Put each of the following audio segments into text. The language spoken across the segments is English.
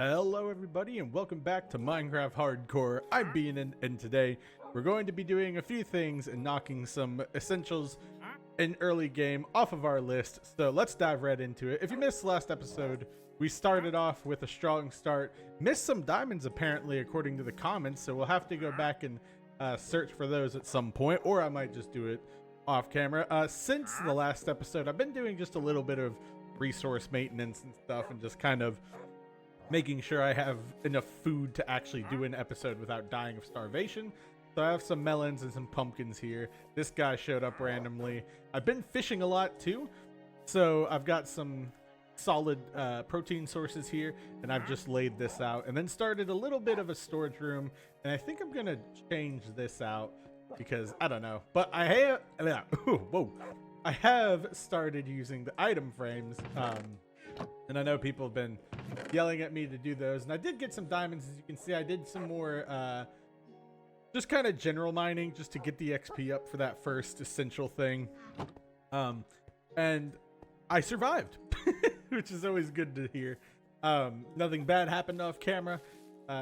Hello everybody and welcome back to Minecraft Hardcore. I'm Beanin, and today we're going to be doing a few things and knocking some essentials in early game off of our list. So let's dive right into it. If you missed the last episode, we started off with a strong start. Missed some diamonds apparently according to the comments, so we'll have to go back and search for those at some point, or I might just do it off camera. Since the last episode, I've been doing just a little bit of resource maintenance and stuff and just kind of making sure I have enough food to actually do an episode without dying of starvation. So I have some melons and some pumpkins here. This guy showed up randomly. I've been fishing a lot too, so I've got some solid protein sources here, and I've just laid this out and then started a little bit of a storage room, and I think I'm gonna change this out because I don't know, but I have I have started using the item frames, and I know people have been yelling at me to do those, and I did get some diamonds. As you can see, I did some more just kind of general mining just to get the XP up for that first essential thing, and I survived which is always good to hear. Nothing bad happened off camera,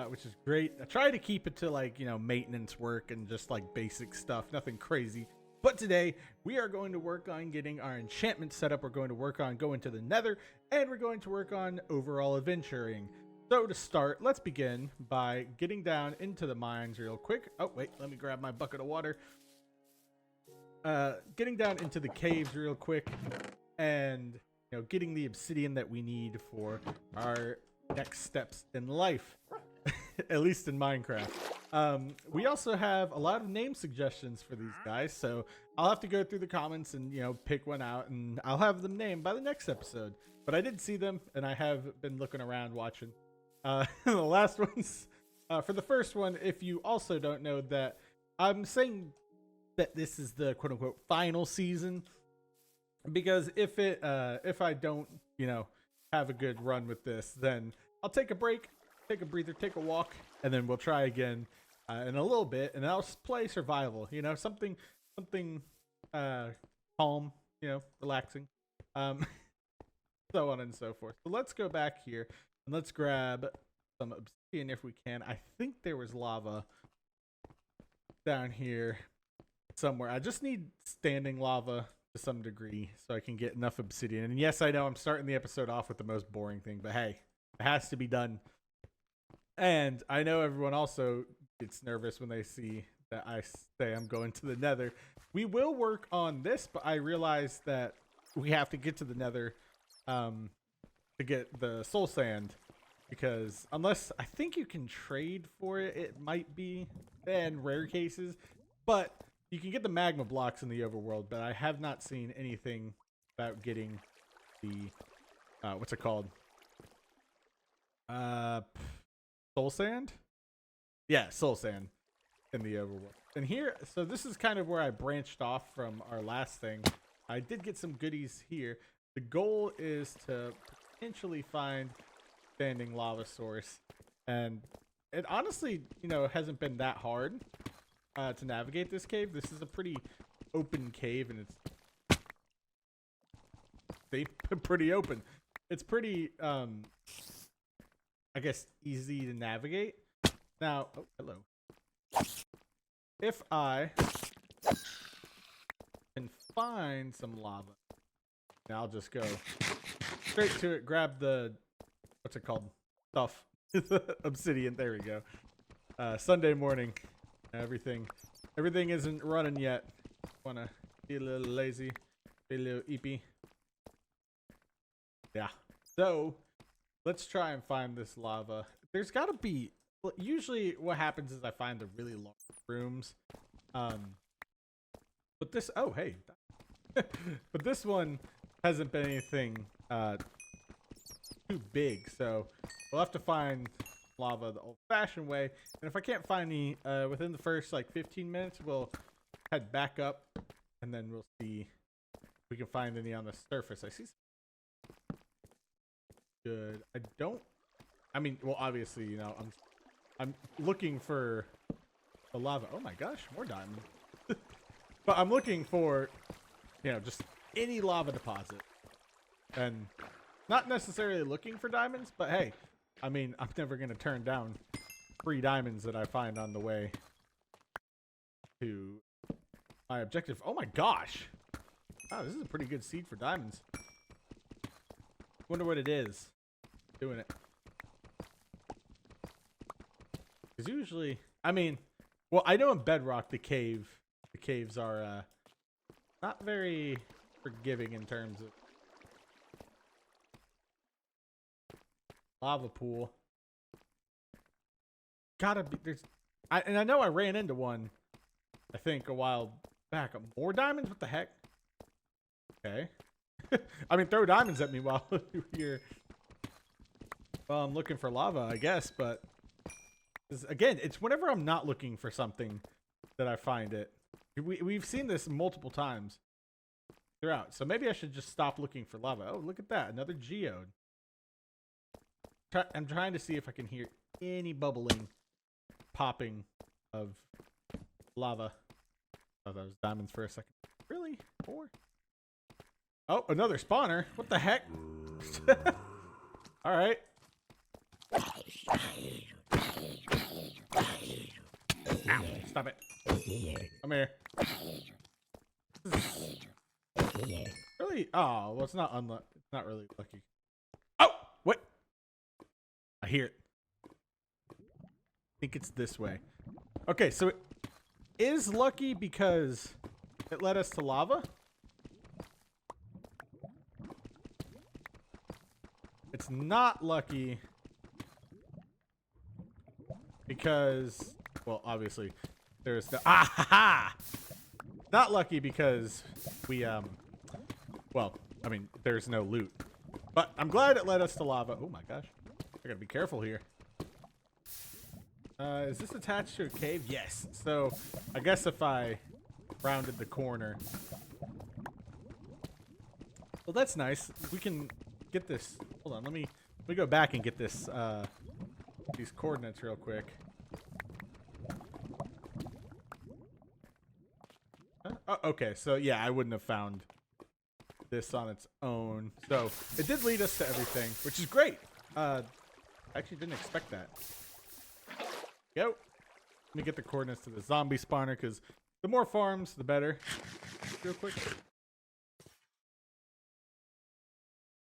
which is great. I try to keep it to, like, you know, maintenance work and just like basic stuff, nothing crazy. But today we are going to work on getting our enchantment set up. We're going to work on going to the nether, and we're going to work on overall adventuring. So to start, let's begin by getting down into the mines real quick. Oh wait, let me grab my bucket of water. Getting down into the caves real quick, and you know, getting the obsidian that we need for our next steps in life. At least in Minecraft. We also have a lot of name suggestions for these guys, so I'll have to go through the comments and, you know, pick one out, and I'll have them named by the next episode. But I did see them, and I have been looking around watching. The last ones, for the first one, if you also don't know that I'm saying that this is the quote-unquote final season, because if I don't, you know, have a good run with this, then I'll take a break, take a breather, take a walk, and then we'll try again in a little bit, and I'll play survival, you know, something calm, you know, relaxing, so on and so forth. So let's go back here and let's grab some obsidian if we can. I think there was lava down here somewhere. I just need standing lava to some degree so I can get enough obsidian. And yes, I know I'm starting the episode off with the most boring thing, but hey, it has to be done. And I know everyone also gets nervous when they see that I say I'm going to the nether. We will work on this, but I realize that we have to get to the nether to get the soul sand, because unless, I think you can trade for it, it might be in rare cases, but you can get the magma blocks in the overworld. But I have not seen anything about getting the what's it called, soul sand? Yeah, soul sand in the overworld. And here, so this is kind of where I branched off from our last thing. I did get some goodies here. The goal is to potentially find standing lava source, and it honestly, you know, hasn't been that hard to navigate this cave. This is a pretty open cave, and it's pretty open. It's pretty I guess easy to navigate. Now, oh, hello. If I can find some lava, now I'll just go straight to it, grab the, what's it called? Stuff. Obsidian, there we go. Sunday morning. Everything isn't running yet. Wanna be a little lazy, be a little eepy. Yeah. So let's try and find this lava. There's got to be, usually what happens is I find the really large rooms. But this, oh, hey. But this one hasn't been anything too big. So we'll have to find lava the old-fashioned way. And if I can't find any within the first, like, 15 minutes, we'll head back up. And then we'll see if we can find any on the surface. I see some. Good. I mean, well, obviously, you know, I'm looking for the lava. Oh my gosh, more diamond. But I'm looking for, you know, just any lava deposit, and not necessarily looking for diamonds, but hey, I mean, I'm never going to turn down free diamonds that I find on the way to my objective. Oh my gosh. Wow, this is a pretty good seed for diamonds. Wonder what it is. Doing it. Because usually, I mean, well, I know in Bedrock the caves are not very forgiving in terms of lava pool. Gotta be there's, and I know I ran into one, I think a while back. More diamonds? What the heck? Okay. I mean, throw diamonds at me while you're while I'm looking for lava, I guess. But again, it's whenever I'm not looking for something that I find it. We've seen this multiple times throughout, so maybe I should just stop looking for lava. Oh, look at that, another geode. I'm trying to see if I can hear any bubbling, popping of lava. Oh, that was diamonds for a second. Really? 4? Oh, another spawner. What the heck? All right. Ow, stop it. Come here. Really? Oh, well, it's not unlucky. It's not really lucky. Oh, what? I hear it. I think it's this way. Okay, so it is lucky because it led us to lava. It's not lucky because, well, obviously there's the not lucky because we well, I mean, there's no loot. But I'm glad it led us to lava. Oh my gosh. I gotta be careful here. Is this attached to a cave? Yes. So I guess if I rounded the corner. Well, that's nice. We can get this. Hold on, let me go back and get this these coordinates real quick. Oh, okay, so yeah, I wouldn't have found this on its own. So it did lead us to everything, which is great. I actually didn't expect that. Go. Let me get the coordinates to the zombie spawner, because the more farms, the better. Real quick.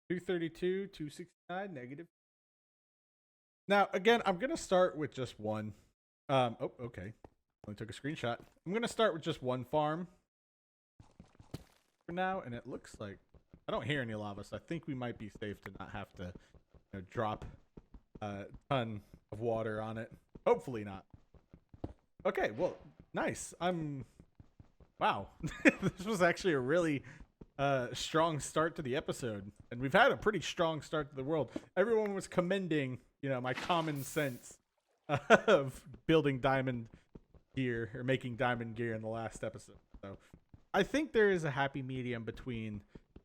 232, 269, negative. Now, again, I'm going to start with just one. Oh, okay. Only took a screenshot. I'm going to start with just one farm for now, and it looks like I don't hear any lava, so I think we might be safe to not have to drop a ton of water on it. Hopefully not. Okay, well, nice. Wow. This was actually a really strong start to the episode, and we've had a pretty strong start to the world. Everyone was commending, my common sense of building diamond gear or making diamond gear in the last episode. So I think there is a happy medium between,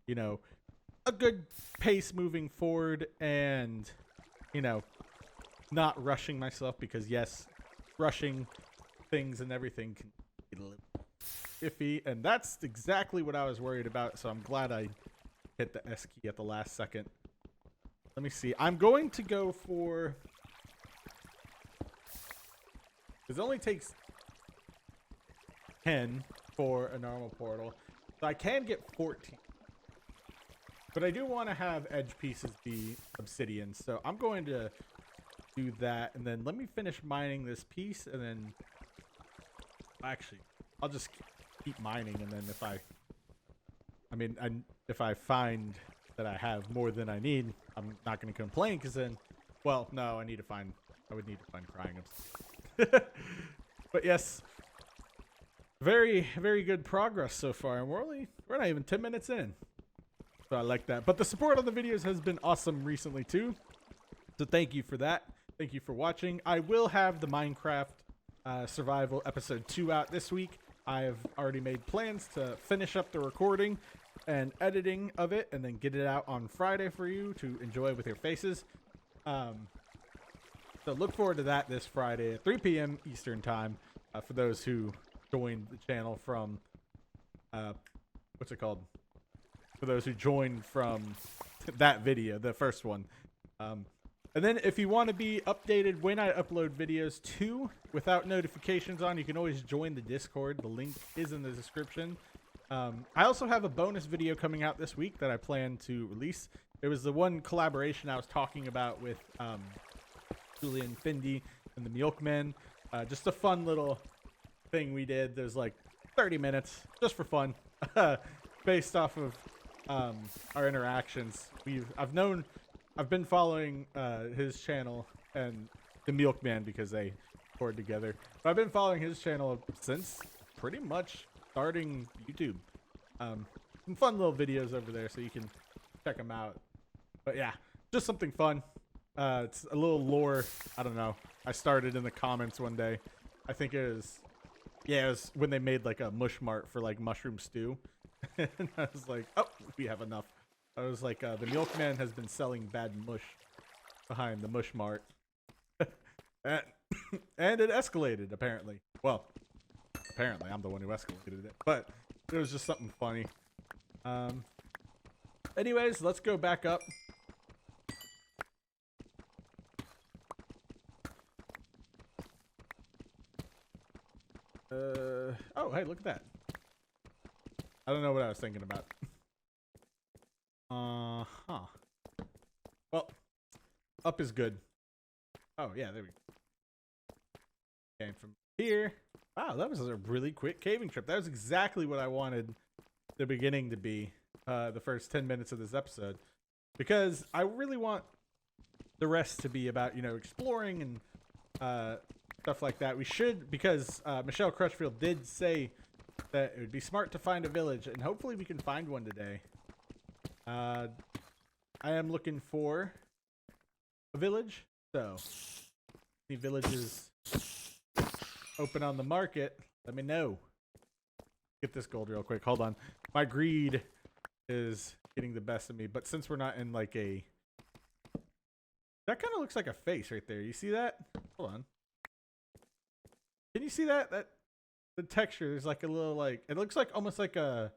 a good pace moving forward and, not rushing myself, because yes, rushing things and everything can be a little iffy, and that's exactly what I was worried about. So I'm glad I hit the S key at the last second. Let me see. I'm going to go for, because it only takes 10 for a normal portal, so I can get 14. But I do want to have edge pieces be obsidian, so I'm going to do that, and then let me finish mining this piece, and then actually I'll just keep mining, and then if I find that I have more than I need, I'm not going to complain, because then, well, no, I would need to find crying ups. But yes, very, very good progress so far, and we're not even 10 minutes in, so I like that. But the support on the videos has been awesome recently too, so thank you for that. Thank you for watching. I will have the Minecraft Survival Episode 2 out this week. I have already made plans to finish up the recording and editing of it, and then get it out on Friday for you to enjoy with your faces. So look forward to that this Friday at 3 p.m. Eastern Time for those who joined the channel from, what's it called? For those who joined from that video, the first one. And then if you want to be updated when I upload videos too, without notifications on, you can always join the Discord. The link is in the description. I also have a bonus video coming out this week that I plan to release. It was the one collaboration I was talking about with Julian Findy and the Milkmen. Just a fun little thing we did. There's like 30 minutes just for fun, based off of our interactions. I've been following his channel and the Milkman because they toured together. But I've been following his channel since pretty much starting YouTube. Some fun little videos over there, so you can check them out. But yeah, just something fun. It's a little lore. I don't know. I started in the comments one day. I think it was when they made like a mush mart for like mushroom stew. And I was like, oh, we have enough. I was like, the Milkman has been selling bad mush behind the mush mart. And it escalated, apparently. Well, apparently I'm the one who escalated it, but it was just something funny. Anyways, let's go back up. Oh, hey, look at that. I don't know what I was thinking about. Well, up is good. Oh, yeah, there we go. Came from here. Wow, that was a really quick caving trip. That was exactly what I wanted the beginning to be, the first 10 minutes of this episode. Because I really want the rest to be about, you know, exploring and stuff like that. We should, because Michelle Crutchfield did say that it would be smart to find a village, and hopefully we can find one today. I am looking for a village, so any villages open on the market, let me know. Get this gold real quick. Hold on. My greed is getting the best of me, but since we're not in like a... That kind of looks like a face right there. You see that? Hold on. Can you see that? The texture, there's like a little like... It looks like almost like a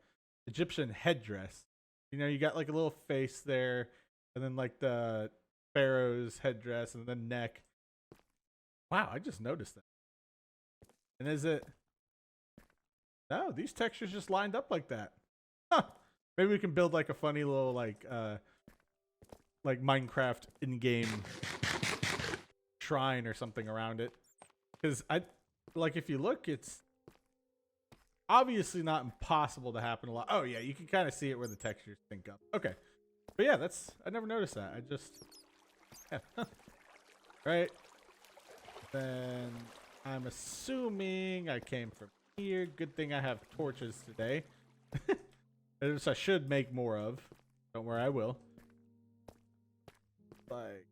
Egyptian headdress. You know, you got like a little face there, and then like the pharaoh's headdress, and then neck. Wow, I just noticed that. And is it... No, these textures just lined up like that. Huh. Maybe we can build like a funny little like Minecraft in-game shrine or something around it. Because like if you look, it's obviously not impossible to happen a lot. Oh yeah, you can kind of see it where the textures sync up. Okay. But yeah, I never noticed that. I just, yeah. Right. Then I'm assuming I came from here. Good thing I have torches today. Which I should make more of. Don't worry, I will. Like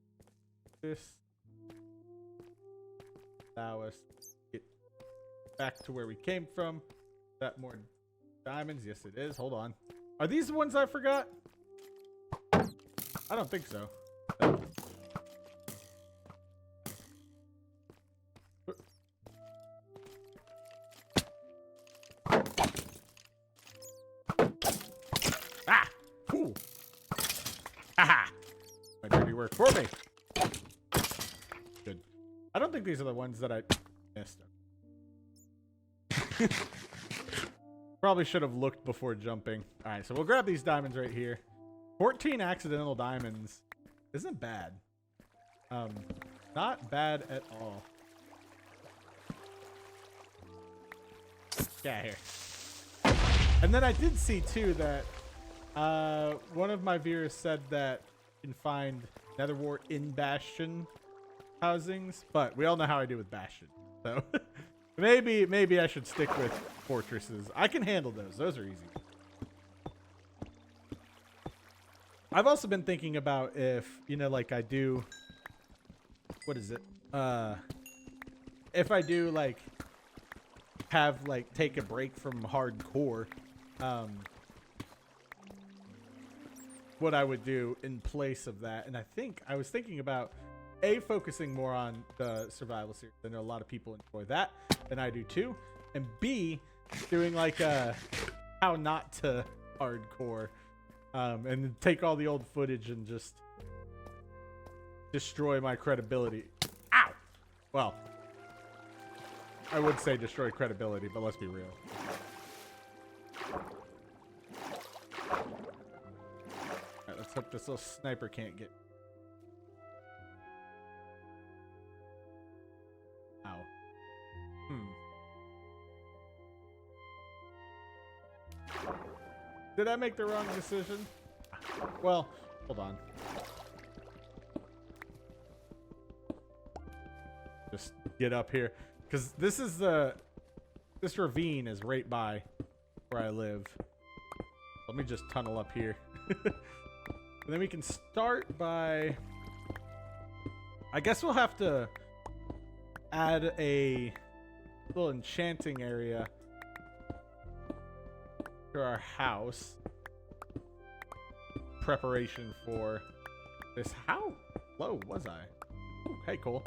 this. Allow us to get back to where we came from. Is that more diamonds? Yes, it is. Hold on. Are these the ones I forgot? I don't think so. Ah! Cool. Haha! My dirty work for me. Good. I don't think these are the ones that I missed. Probably should have looked before jumping. Alright, so we'll grab these diamonds right here. 14 accidental diamonds isn't bad. Not bad at all. Yeah, here. And then I did see too that one of my viewers said that you can find nether wart in Bastion housings, but we all know how I do with Bastion. So maybe I should stick with fortresses. I can handle those. Those are easy. I've also been thinking about if, you know, like I do, what is it? If I do like have like take a break from hardcore, what I would do in place of that. And I was thinking about focusing more on the survival series. I know a lot of people enjoy that, and I do too. And B, doing like a how not to hardcore, and take all the old footage and just destroy my credibility. Ow! Well, I would say destroy credibility, but let's be real. Alright, let's hope this little sniper can't get... Ow. Did I make the wrong decision? Well, hold on. Just get up here. Because this is this ravine is right by where I live. Let me just tunnel up here. And then we can start by... I guess we'll have to add a little enchanting area to our house. Preparation for this. How low was I? Ooh, hey, Cole.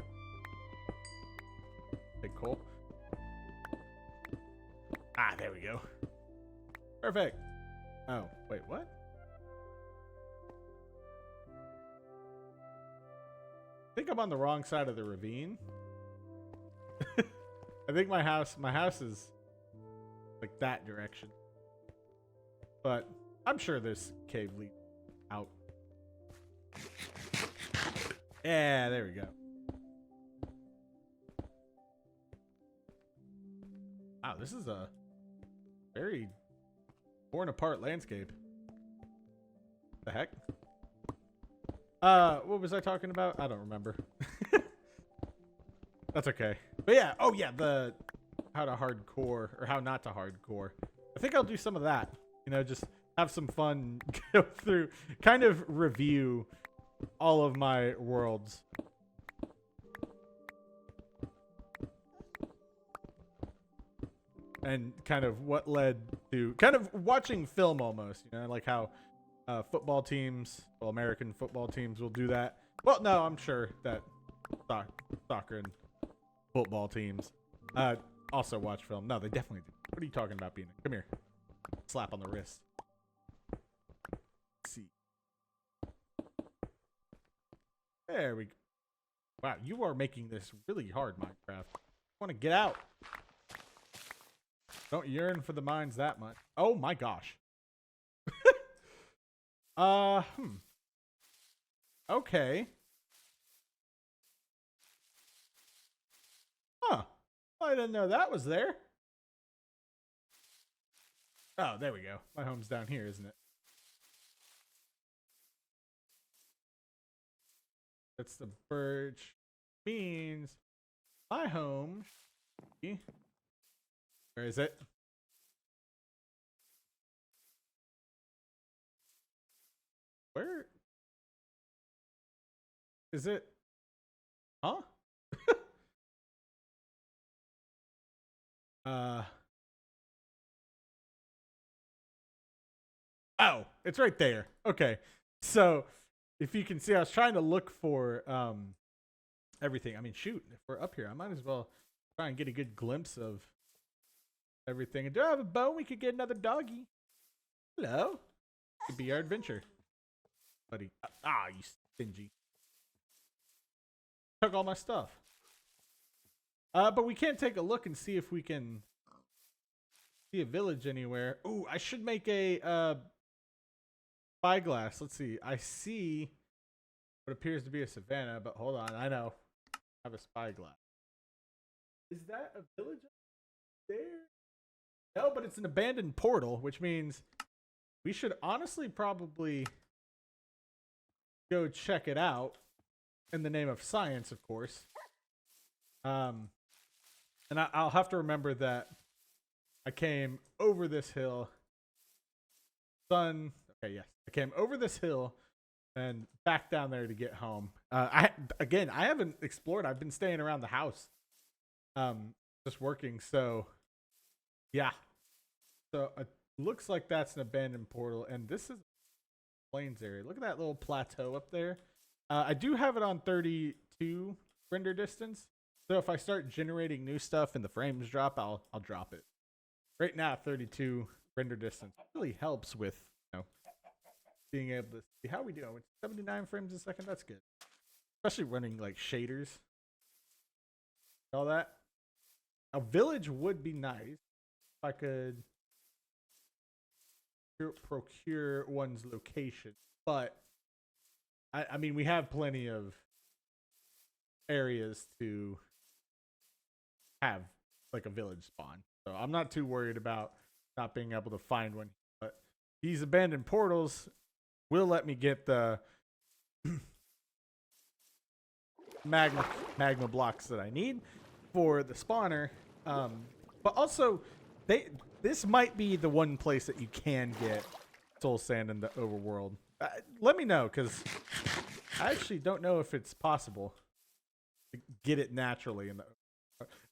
Hey, Cole. Ah, there we go. Perfect. Oh, wait, what? I think I'm on the wrong side of the ravine. I think my house is like that direction. But I'm sure this cave leads out. Yeah, there we go. Wow, this is a very torn apart landscape. The heck? What was I talking about? I don't remember. That's okay. But yeah, oh yeah, the how to hardcore or how not to hardcore. I think I'll do some of that. You know, just have some fun, go through, kind of review all of my worlds. And kind of what led to kind of watching film almost, you know, like how football teams, well, American football teams will do that. Well, no, I'm sure that soccer and football teams also watch film. No, they definitely do. What are you talking about, Bean? Come here. Slap on the wrist. Let's see. There we go. Wow, you are making this really hard, Minecraft. I want to get out. Don't yearn for the mines that much. Oh my gosh. Okay. Huh. I didn't know that was there. Oh, there we go. My home's down here, isn't it? That's the birch. Means my home. Where is it? Where is it? Huh? Oh, it's right there. Okay. So if you can see, I was trying to look for everything. I mean, shoot, if we're up here, I might as well try and get a good glimpse of everything. And do I have a bone? We could get another doggy. Hello. Could be our adventure. Buddy. Ah, you stingy. Took all my stuff. But we can't take a look and see if we can see a village anywhere. Ooh, I should make a spyglass. Let's see. I see what appears to be a savanna, but hold on. I know. I have a spyglass. Is that a village there? No, but it's an abandoned portal, which means we should honestly probably go check it out in the name of science, of course. And I'll have to remember that I came over this hill. Okay, yes. I came over this hill and back down there to get home. I haven't explored. I've been staying around the house. Just working, so yeah. So it looks like that's an abandoned portal, and this is plains area. Look at that little plateau up there. I do have it on 32 render distance. So if I start generating new stuff and the frames drop, I'll drop it. Right now, 32 render distance really helps with, you know, being able to see how we do. It's 79 frames a second. That's good. especially running like shaders, all that. A village would be nice if I could procure one's location, but I mean, we have plenty of areas to have like a village spawn, so I'm not too worried about not being able to find one. But these abandoned portals will let me get the magma blocks that I need for the spawner. But also, this might be the one place that you can get soul sand in the overworld. Let me know, because I actually don't know if it's possible to get it naturally in the.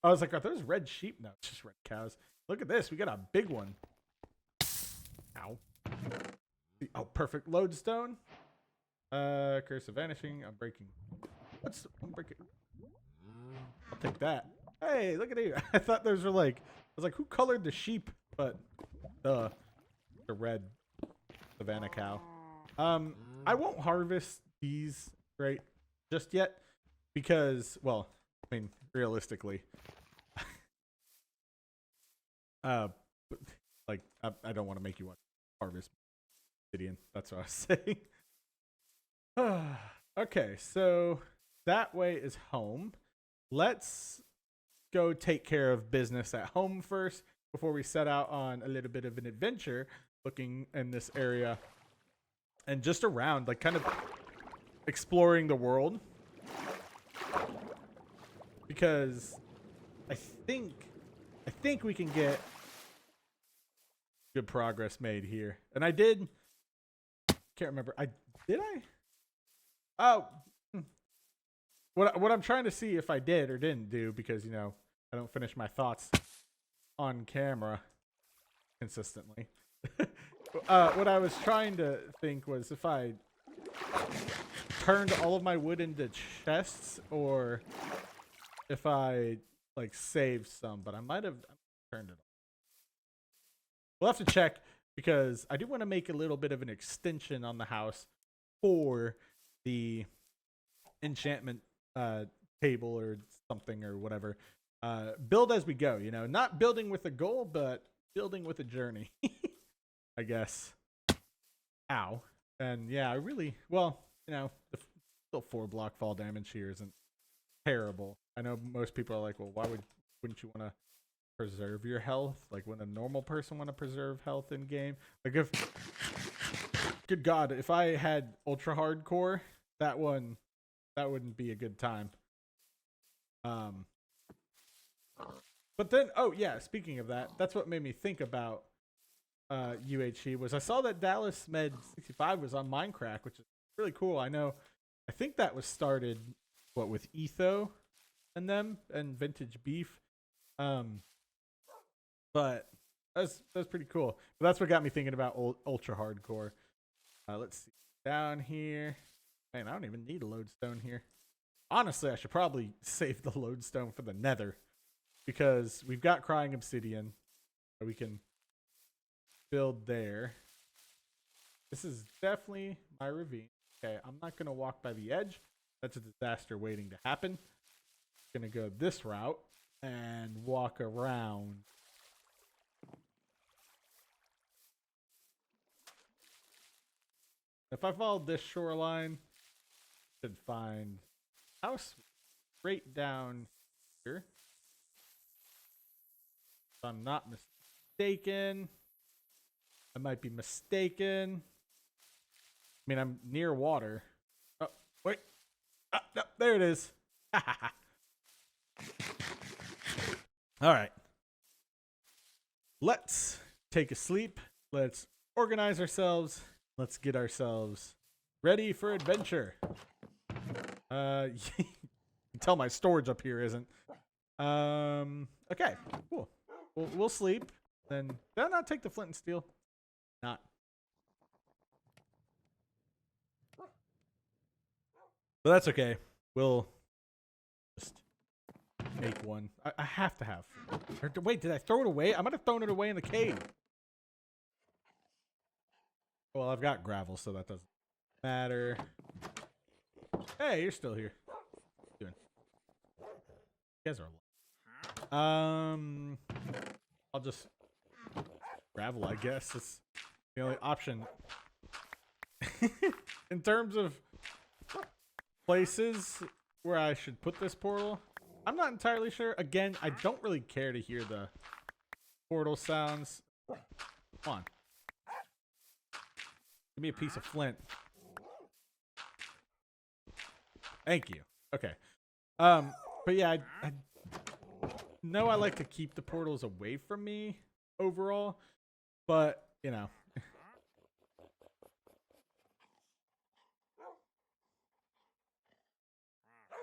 I was like, are those red sheep? No, it's just red cows. Look at this. We got a big one. Ow. Oh, perfect lodestone. Curse of vanishing. I'm breaking. I'm breaking. I'll take that. Hey, look at you. I thought those were like, I was like, who colored the sheep? But the red Savannah cow. I won't harvest these right just yet because, well, I mean, realistically, like I don't want to make you want to harvest obsidian. That's what I was saying. Okay, so that way is home. Let's go take care of business at home first before we set out on a little bit of an adventure looking in this area and just around, like kind of exploring the world, because I think we can get good progress made here. And I can't remember. Did I? Oh, what I'm trying to see if I did or didn't do, because, you know, I don't finish my thoughts on camera consistently. What I was trying to think was if I turned all of my wood into chests, or if I like saved some, but I might have turned it off. We'll have to check, because I do want to make a little bit of an extension on the house for the enchantment table or something or whatever. Build as we go, you know, not building with a goal, but building with a journey. I guess. Ow. And yeah, I really, well, you know, the still 4-block fall damage here isn't terrible. I know most people are like, well, wouldn't you want to preserve your health? Like, when a normal person want to preserve health in game? Like, if, good God, if I had ultra hardcore, that wouldn't be a good time. But then, oh yeah, speaking of that, that's what made me think about UHE, was I saw that Dallas Med 65 was on Minecraft, which is really cool. I think that was started with Etho and them and Vintage Beef. But that's pretty cool. But that's what got me thinking about ultra hardcore. Let's see down here. Man, I don't even need a lodestone here. Honestly, I should probably save the lodestone for the nether, because we've got crying obsidian that we can build there. This is definitely my ravine. Okay, I'm not going to walk by the edge. That's a disaster waiting to happen. I'm going to go this route and walk around. If I followed this shoreline, I should find a house right down here. If I'm not mistaken. I might be mistaken. I mean, I'm near water. Oh, wait. No, there it is. All right. Let's take a sleep. Let's organize ourselves. Let's get ourselves ready for adventure. You can tell my storage up here isn't. Okay, cool. We'll sleep. Then did I not take the flint and steel? Not. But that's okay. We'll just make one. I have to have. Or, wait, did I throw it away? I might have thrown it away in the cave. Well, I've got gravel, so that doesn't matter. Hey, you're still here. What are you doing? You guys are. I'll just gravel, I guess. It's the only option. In terms of places where I should put this portal, I'm not entirely sure. Again, I don't really care to hear the portal sounds. Come on. Give me a piece of flint. Thank you. Okay. But yeah, I know I like to keep the portals away from me overall, but you know.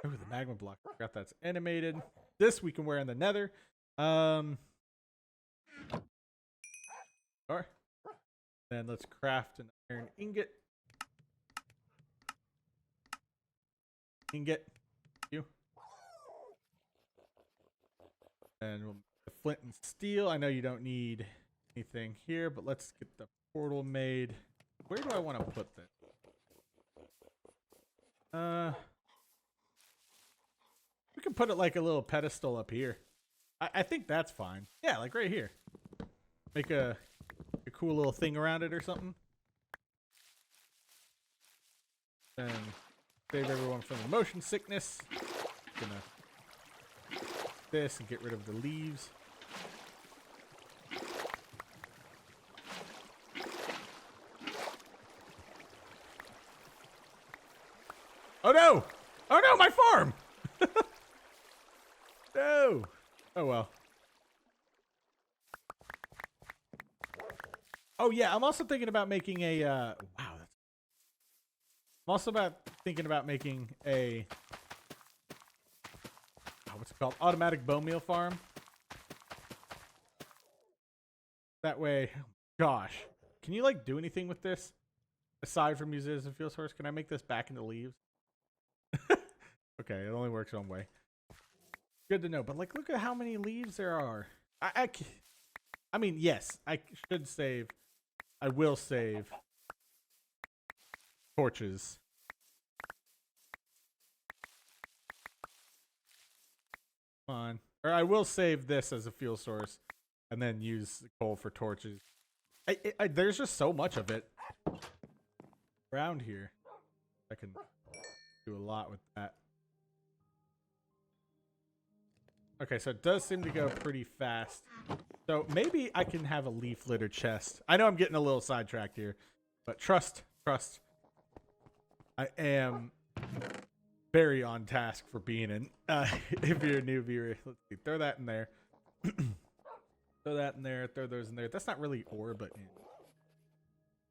Oh, the magma block. I forgot that's animated. This we can wear in the nether. Alright. Then let's craft an iron ingot. Ingot. You. And we'll the flint and steel. I know you don't need anything here, but let's get the portal made. Where do I want to put this? We can put it like a little pedestal up here. I think that's fine. Yeah, like right here. Make a cool little thing around it or something. And save everyone from the motion sickness. Gonna this and get rid of the leaves. Oh no! Oh no, my farm! No! Oh well. Oh yeah, I'm also thinking about making a wow. I'm also thinking about making a what's it called? Automatic bone meal farm. That way, gosh, can you like do anything with this aside from use it as a fuel source? Can I make this back into leaves? Okay, it only works one way. Good to know, but like, look at how many leaves there are. I mean, yes, I should save. I will save torches. Come on. Or I will save this as a fuel source and then use coal for torches. There's just so much of it around here. I can do a lot with that. Okay, so it does seem to go pretty fast. So maybe I can have a leaf litter chest. I know I'm getting a little sidetracked here, but trust. I am very on task for being in. If you're a new viewer, let's see. Throw that in there. Throw that in there. Throw those in there. That's not really ore, but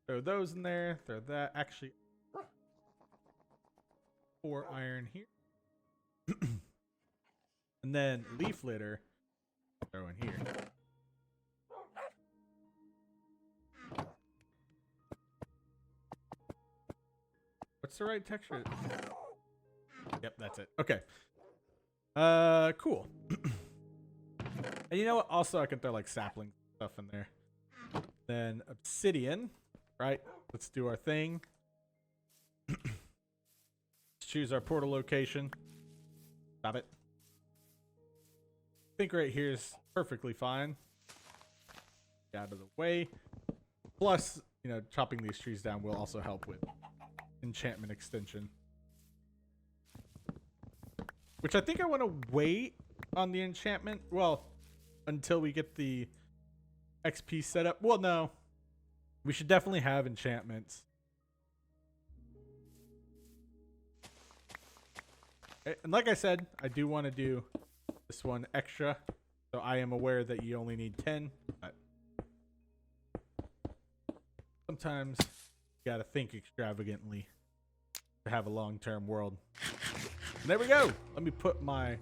throw those in there. Throw that. Actually, 4 iron here. And then leaf litter, throw in here. What's the right texture? Yep, that's it. Okay. Cool. And you know what? Also, I can throw like sapling stuff in there. Then obsidian, right? Let's do our thing. Let's choose our portal location. Stop it. I think right here is perfectly fine. Get out of the way. Plus, you know, chopping these trees down will also help with enchantment extension. Which I think I want to wait on the enchantment. Well, until we get the XP set up. Well, no. We should definitely have enchantments. And like I said, I do want to do this one extra, so I am aware that you only need 10, but sometimes you gotta think extravagantly to have a long-term world. And there we go. Let me put my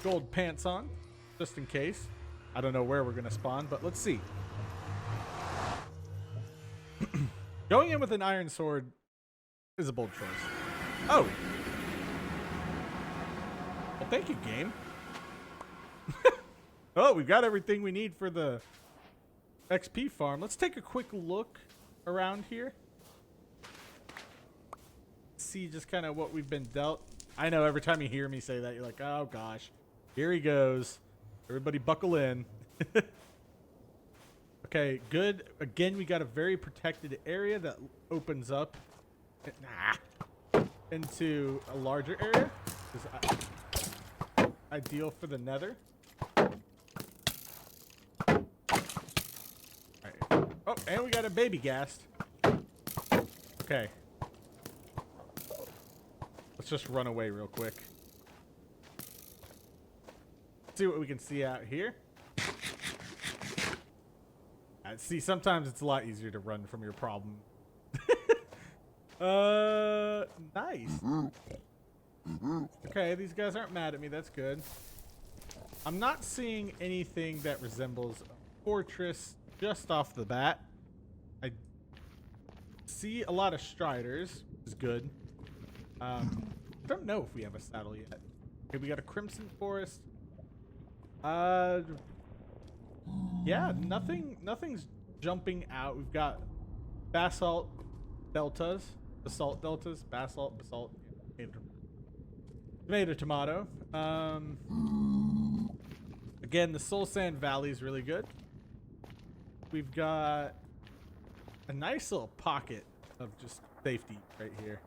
gold pants on, just in case. I don't know where we're gonna spawn, but let's see. Going in with an iron sword is a bold choice. Oh! Well, thank you, game. Oh, we've got everything we need for the XP farm. Let's take a quick look around here. see just kind of what we've been dealt. I know every time you hear me say that, you're like, oh gosh, here he goes. Everybody buckle in. Okay, good. Again, we got a very protected area that opens up into a larger area. Ideal for the nether. All right. Oh, and we got a baby ghast. Okay. Let's just run away real quick. See what we can see out here. See, sometimes it's a lot easier to run from your problem. Nice. Okay, these guys aren't mad at me. That's good. I'm not seeing anything that resembles a fortress just off the bat. I see a lot of striders, which is good. I don't know if we have a saddle yet. Okay, we got a crimson forest. Yeah, nothing's jumping out. We've got basalt deltas, basalt, tomato, tomato. Again, the Soul Sand Valley is really good. We've got a nice little pocket of just safety right here.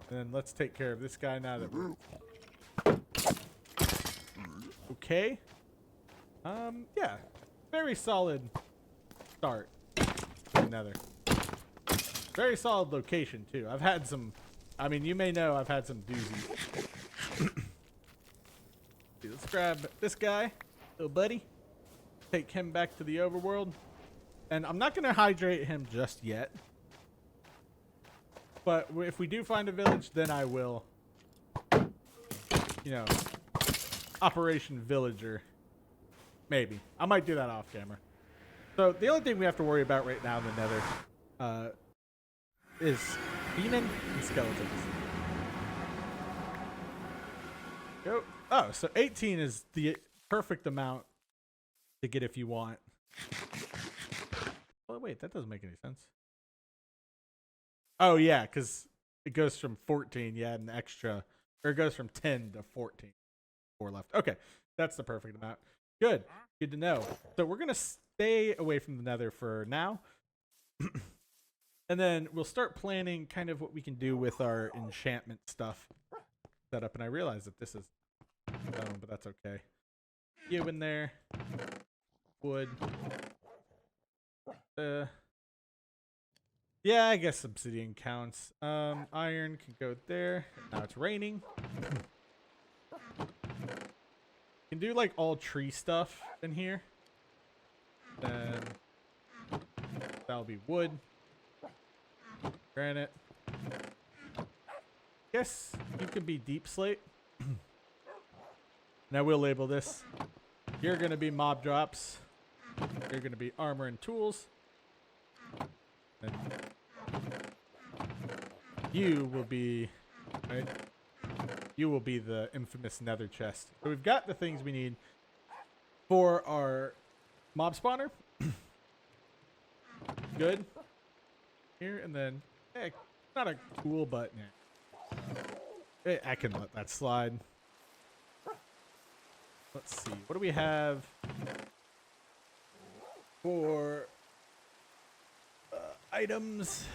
And then let's take care of this guy now that we're okay. Yeah, very solid start to the nether. Very solid location too. I've had some, I mean, you may know I've had some doozies. Let's grab this guy, little buddy. Take him back to the overworld. And I'm not going to hydrate him just yet. But if we do find a village, then I will, you know, Operation Villager. Maybe. I might do that off camera. So the only thing we have to worry about right now in the nether is demon and skeletons. Go. Oh, so 18 is the perfect amount to get if you want. Oh, wait, that doesn't make any sense. Oh, yeah, because it goes from 14. You add an extra, or it goes from 10 to 14. 4 left. Okay, that's the perfect amount. Good. Good to know. So we're going to stay away from the nether for now. And then we'll start planning kind of what we can do with our enchantment stuff set up. And I realize that this is stone, but that's okay. You in there. Wood. Yeah, I guess obsidian counts. Iron can go there. Now it's raining. Can do like all tree stuff in here. Then that'll be wood. Granite. Guess you could be deep slate. Now we'll label this. You're gonna be mob drops. You're gonna be armor and tools. And you will be, right? You will be the infamous nether chest. So we've got the things we need for our mob spawner. Good. Here and then, hey, not a tool, but yeah. I can let that slide. Let's see. What do we have for items?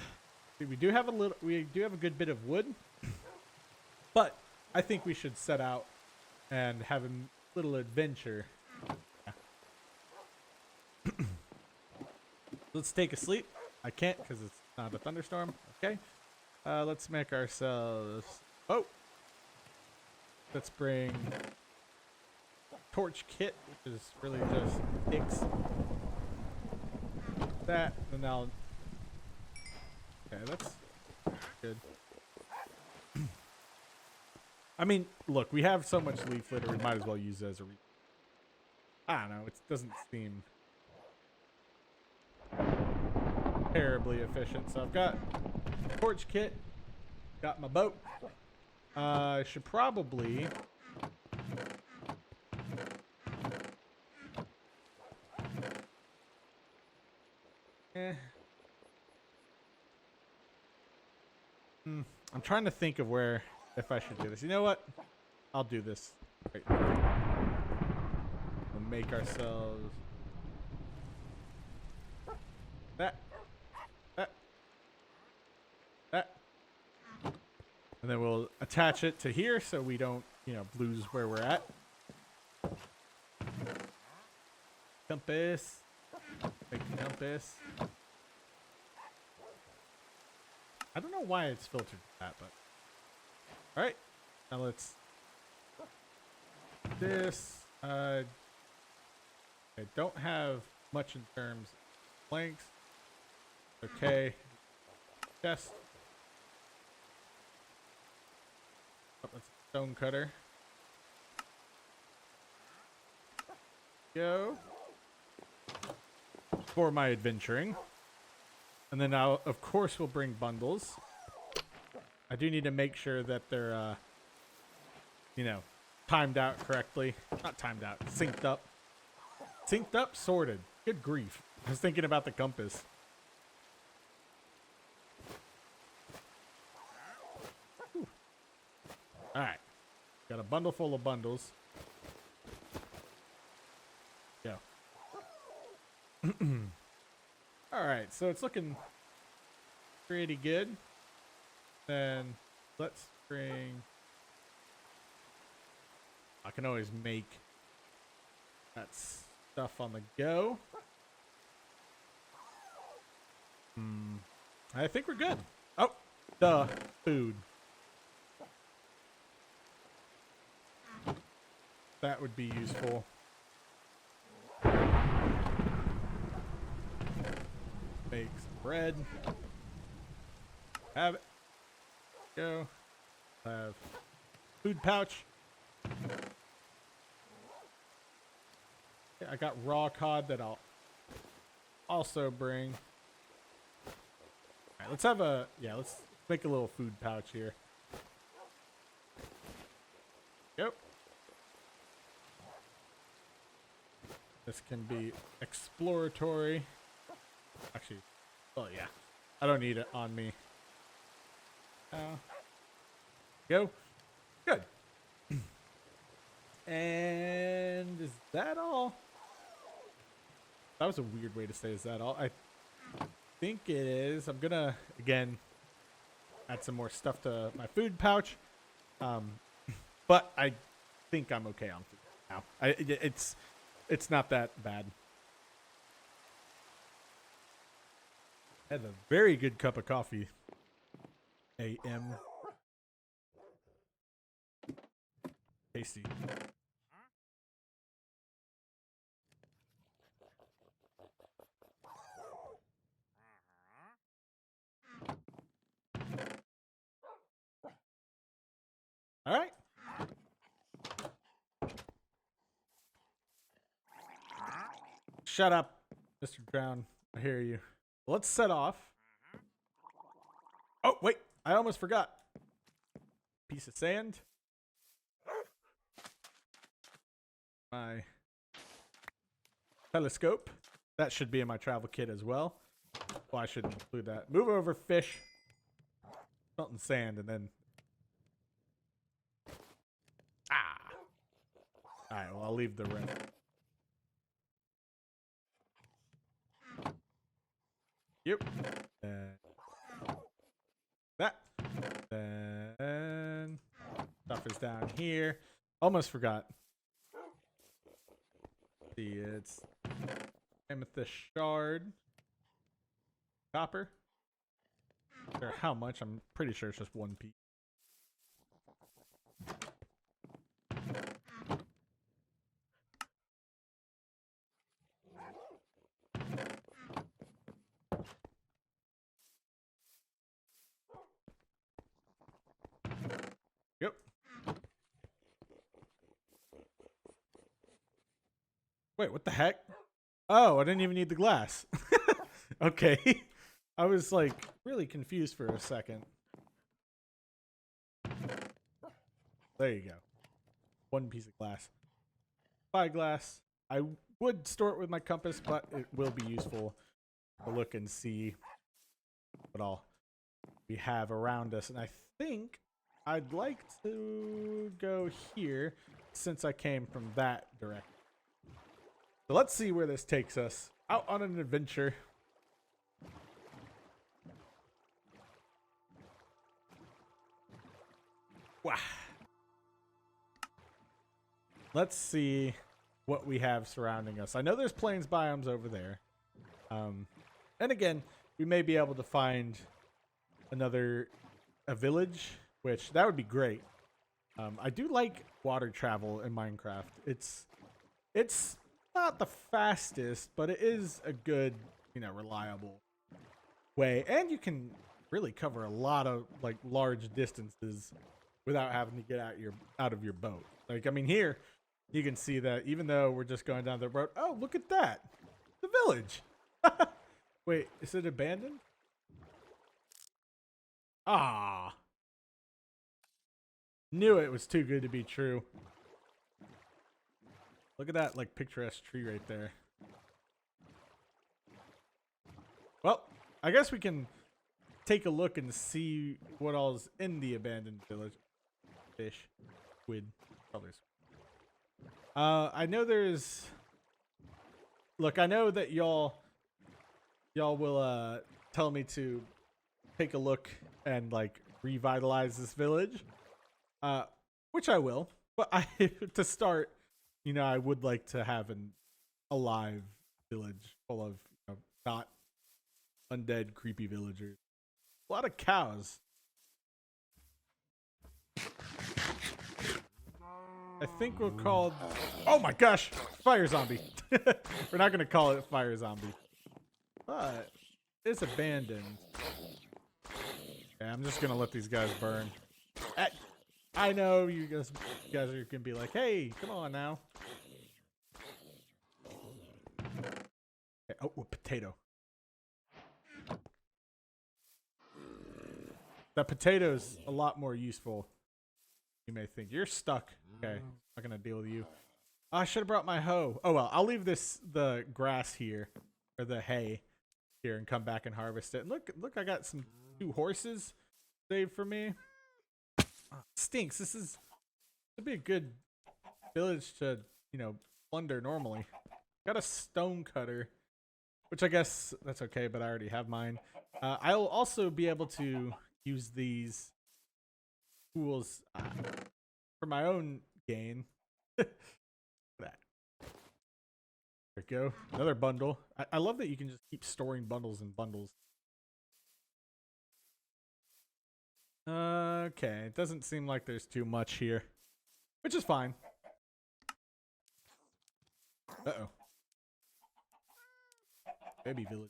We do have a little. We do have a good bit of wood, but I think we should set out and have a little adventure. Yeah. Let's take a sleep. I can't because it's not a thunderstorm. Okay. Let's make ourselves. Oh. Let's bring torch kit, which is really just sticks. That and I'll. Okay, that's good. I mean, look, we have so much leaf litter, we might as well use it as a I don't know, it doesn't seem terribly efficient. So I've got torch kit, got my boat. I should probably I'm trying to think of where, if I should do this. You know what? I'll do this right now. We'll make ourselves that, that, and then we'll attach it to here so we don't, you know, lose where we're at. Compass. Make the compass. I don't know why it's filtered that, but all right. Now let's this. I don't have much in terms of planks. Okay. Chest. Oh, that's a stone cutter. Go. For my adventuring. And then I'll, of course, we'll bring bundles. I do need to make sure that they're, you know, timed out correctly. Not timed out, synced up. Synced up, sorted. Good grief. I was thinking about the compass. Whew. All right. Got a bundle full of bundles. Go. All right, so it's looking pretty good. Then let's bring. I can always make that stuff on the go. I think we're good. Oh, the food. That would be useful. Make some bread. Have it. Go. Have food pouch. Yeah, I got raw cod that I'll also bring. All right, let's have a, yeah, let's make a little food pouch here. Yep. This can be exploratory. Actually, oh yeah, I don't need it on me. Go. Good. And is that all? That was a weird way to say is that all? I think it is. I'm gonna, again, add some more stuff to my food pouch. But I think I'm okay on food now. It's not that bad. Had a very good cup of coffee. AM. Tasty. All right. Shut up, Mr. Brown. I hear you. Let's set off. Oh, wait. I almost forgot. Piece of sand. My telescope. That should be in my travel kit as well. Well, I shouldn't include that. Move over, fish. Salt and sand, and then... Ah! Alright, well, I'll leave the rest. Yep. That. Then... Stuff is down here. Almost forgot. See, it's... amethyst shard. Copper. Or how much? I'm pretty sure it's just one piece. Yep. Wait, what the heck? Oh, I didn't even need the glass. Okay. I was like really confused for a second. There you go. One piece of glass. Spyglass. I would store it with my compass, but it will be useful to look and see what all we have around us. And I think I'd like to go here since I came from that direction. So let's see where this takes us. Out on an adventure. Wow. Let's see what we have surrounding us. I know there's plains biomes over there. And again, we may be able to find a village, which that would be great. I do like water travel in Minecraft. It's not the fastest, but it is a good, reliable way. And you can really cover a lot of like large distances without having to get out of your boat. Like, I mean, here you can see that even though we're just going down the road. Oh, look at that. The village. Wait, is it abandoned? Ah. Knew it was too good to be true. Look at that, like, picturesque tree right there. Well, I guess we can take a look and see what all's in the abandoned village. Fish. Squid. Colors. I know there's... Look, I know that y'all will tell me to take a look and, like, revitalize this village. Which I will. But to start, I would like to have an alive village full of not undead, creepy villagers. A lot of cows. I think we'll call... Oh my gosh! Fire zombie. We're not going to call it fire zombie. But it's abandoned. Yeah, I'm just going to let these guys burn. I know you guys are going to be like, hey, come on now. Okay, oh, a potato. That potato's a lot more useful. You may think you're stuck. Okay, not gonna deal with you. Oh, I should have brought my hoe. Oh well, I'll leave the grass here or the hay here and come back and harvest it. And look, I got some 2 horses saved for me. Oh, stinks. It'd be a good village to plunder normally. Got a stone cutter, which I guess that's okay, but I already have mine. I'll also be able to use these tools for my own gain. That. There we go. Another bundle. I love that you can just keep storing bundles and bundles. Okay, it doesn't seem like there's too much here, which is fine. Uh-oh. Baby villager.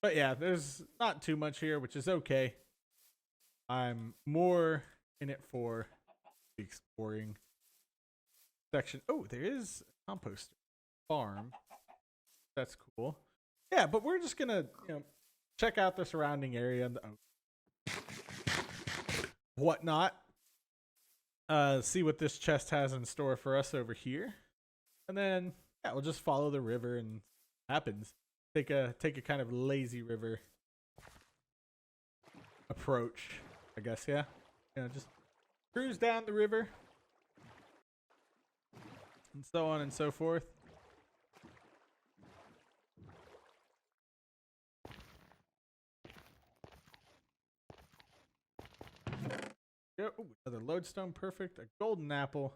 But yeah, there's not too much here, which is okay. I'm more in it for the exploring section. Oh, there is a composter farm. That's cool. Yeah, but we're just gonna, check out the surrounding area and whatnot. See what this chest has in store for us over here, and then yeah, we'll just follow the river and happens. Take a kind of lazy river approach, I guess. Yeah, just cruise down the river and so on and so forth. Ooh, another lodestone, perfect. A golden apple.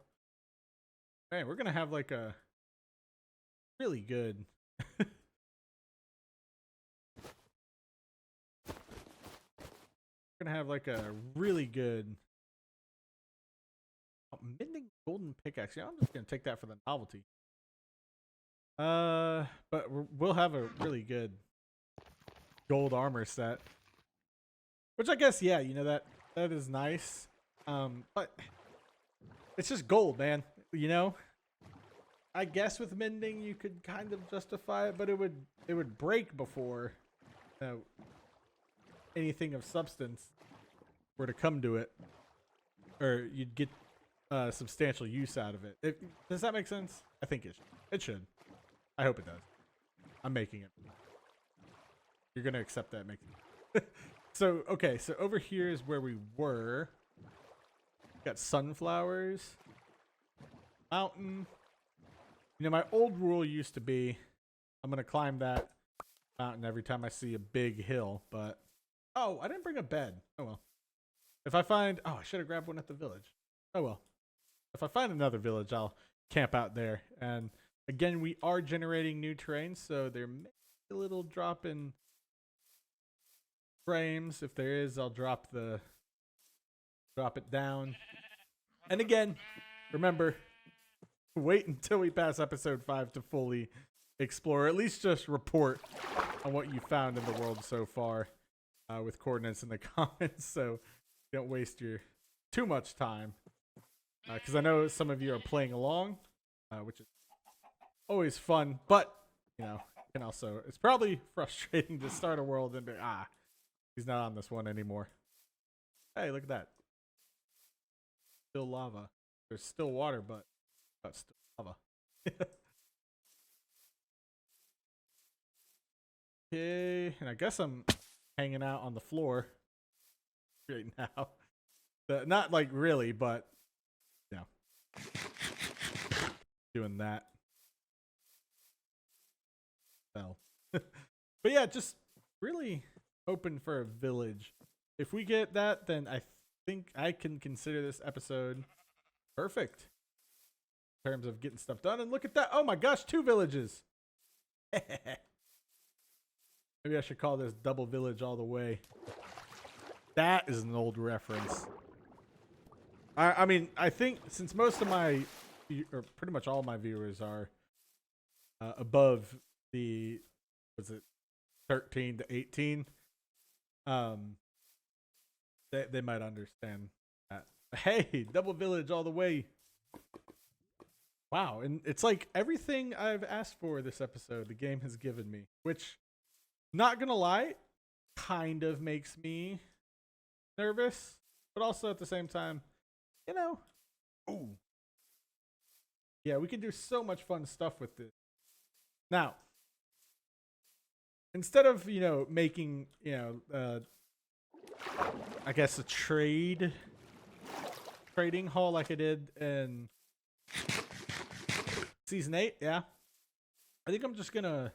Man, we're gonna have like a really good. We're gonna have like a really good mending golden pickaxe. Yeah, I'm just gonna take that for the novelty. But we'll have a really good gold armor set, which I guess, yeah, that is nice. But it's just gold, man. I guess with mending you could kind of justify it, but it would break before anything of substance were to come to it, or you'd get substantial use out of it. Does that make sense? I think it should. I hope it does. I'm making it. You're gonna accept that, make So, okay, so over here is where we were. Got sunflowers. Mountain. You know, my old rule used to be I'm going to climb that mountain every time I see a big hill, but... Oh, I didn't bring a bed. Oh, well. If I find... Oh, I should have grabbed one at the village. Oh, well. If I find another village, I'll camp out there. And again, we are generating new terrain, so there may be a little drop in frames. If there is, I'll drop it down. And again, remember, wait until we pass episode 5 to fully explore, or at least just report on what you found in the world so far, with coordinates in the comments, so you don't waste your too much time. Because I know some of you are playing along, which is always fun, but, you know, and also, it's probably frustrating to start a world and be, he's not on this one anymore. Hey, look at that. Still lava. There's still water, but still lava. Okay, and I guess I'm hanging out on the floor right now. Not like really, but yeah, doing that. Well, but yeah, just really hoping for a village. If we get that, then I think I can consider this episode perfect in terms of getting stuff done. And look at that! Oh my gosh, 2 villages. Maybe I should call this double village all the way. That is an old reference. I mean, I think since most of my, or pretty much all my viewers are above the, was it 13 to 18? They might understand that. Hey, double village all the way. Wow, and it's like everything I've asked for this episode, the game has given me, which, not gonna lie, kind of makes me nervous, but also at the same time, you know, ooh, yeah, we can do so much fun stuff with this. Now, instead of, you know, making, you know, I guess a trading hall like I did in season 8, yeah, I think I'm just gonna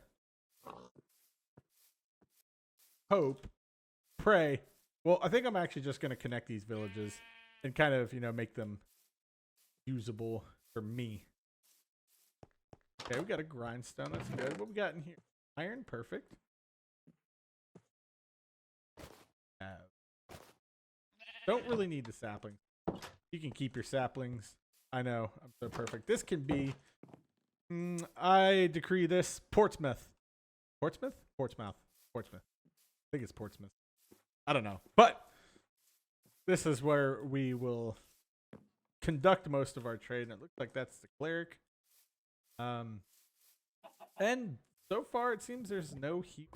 pray. Well, I think I'm actually just gonna connect these villages and kind of, you know, make them usable for me. Okay, we got a grindstone. That's good. What we got in here? Iron, perfect. Don't really need the saplings. You can keep your saplings. I know, I'm so perfect. This can be, I decree this, Portsmouth. Portsmouth? Portsmouth. Portsmouth. I think it's Portsmouth. I don't know. But this is where we will conduct most of our trade. And it looks like that's the cleric. And so far it seems there's no heat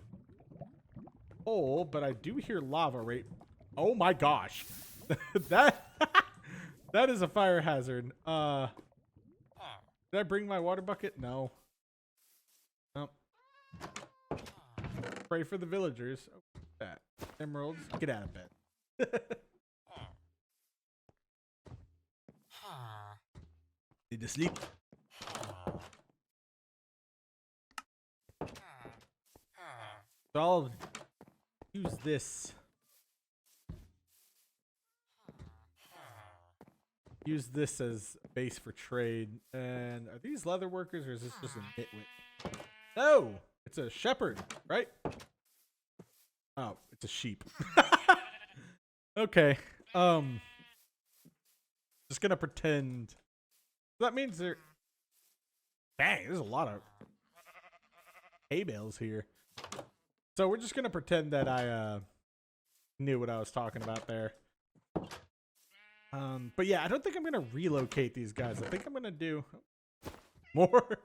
hole, but I do hear lava right. Oh my gosh. that is a fire hazard. Did I bring my water bucket? No. Nope. Pray for the villagers. Oh, that. Emeralds. Get out of bed. Need to sleep. So I'll use this. Use this as a base for trade. And are these leather workers or is this just a nitwit? No! It's a shepherd, right? Oh, it's a sheep. Okay. Just gonna pretend. That means there. Dang, there's a lot of hay bales here. So we're just gonna pretend that I knew what I was talking about there. But yeah, I don't think I'm gonna relocate these guys. I think I'm gonna do more.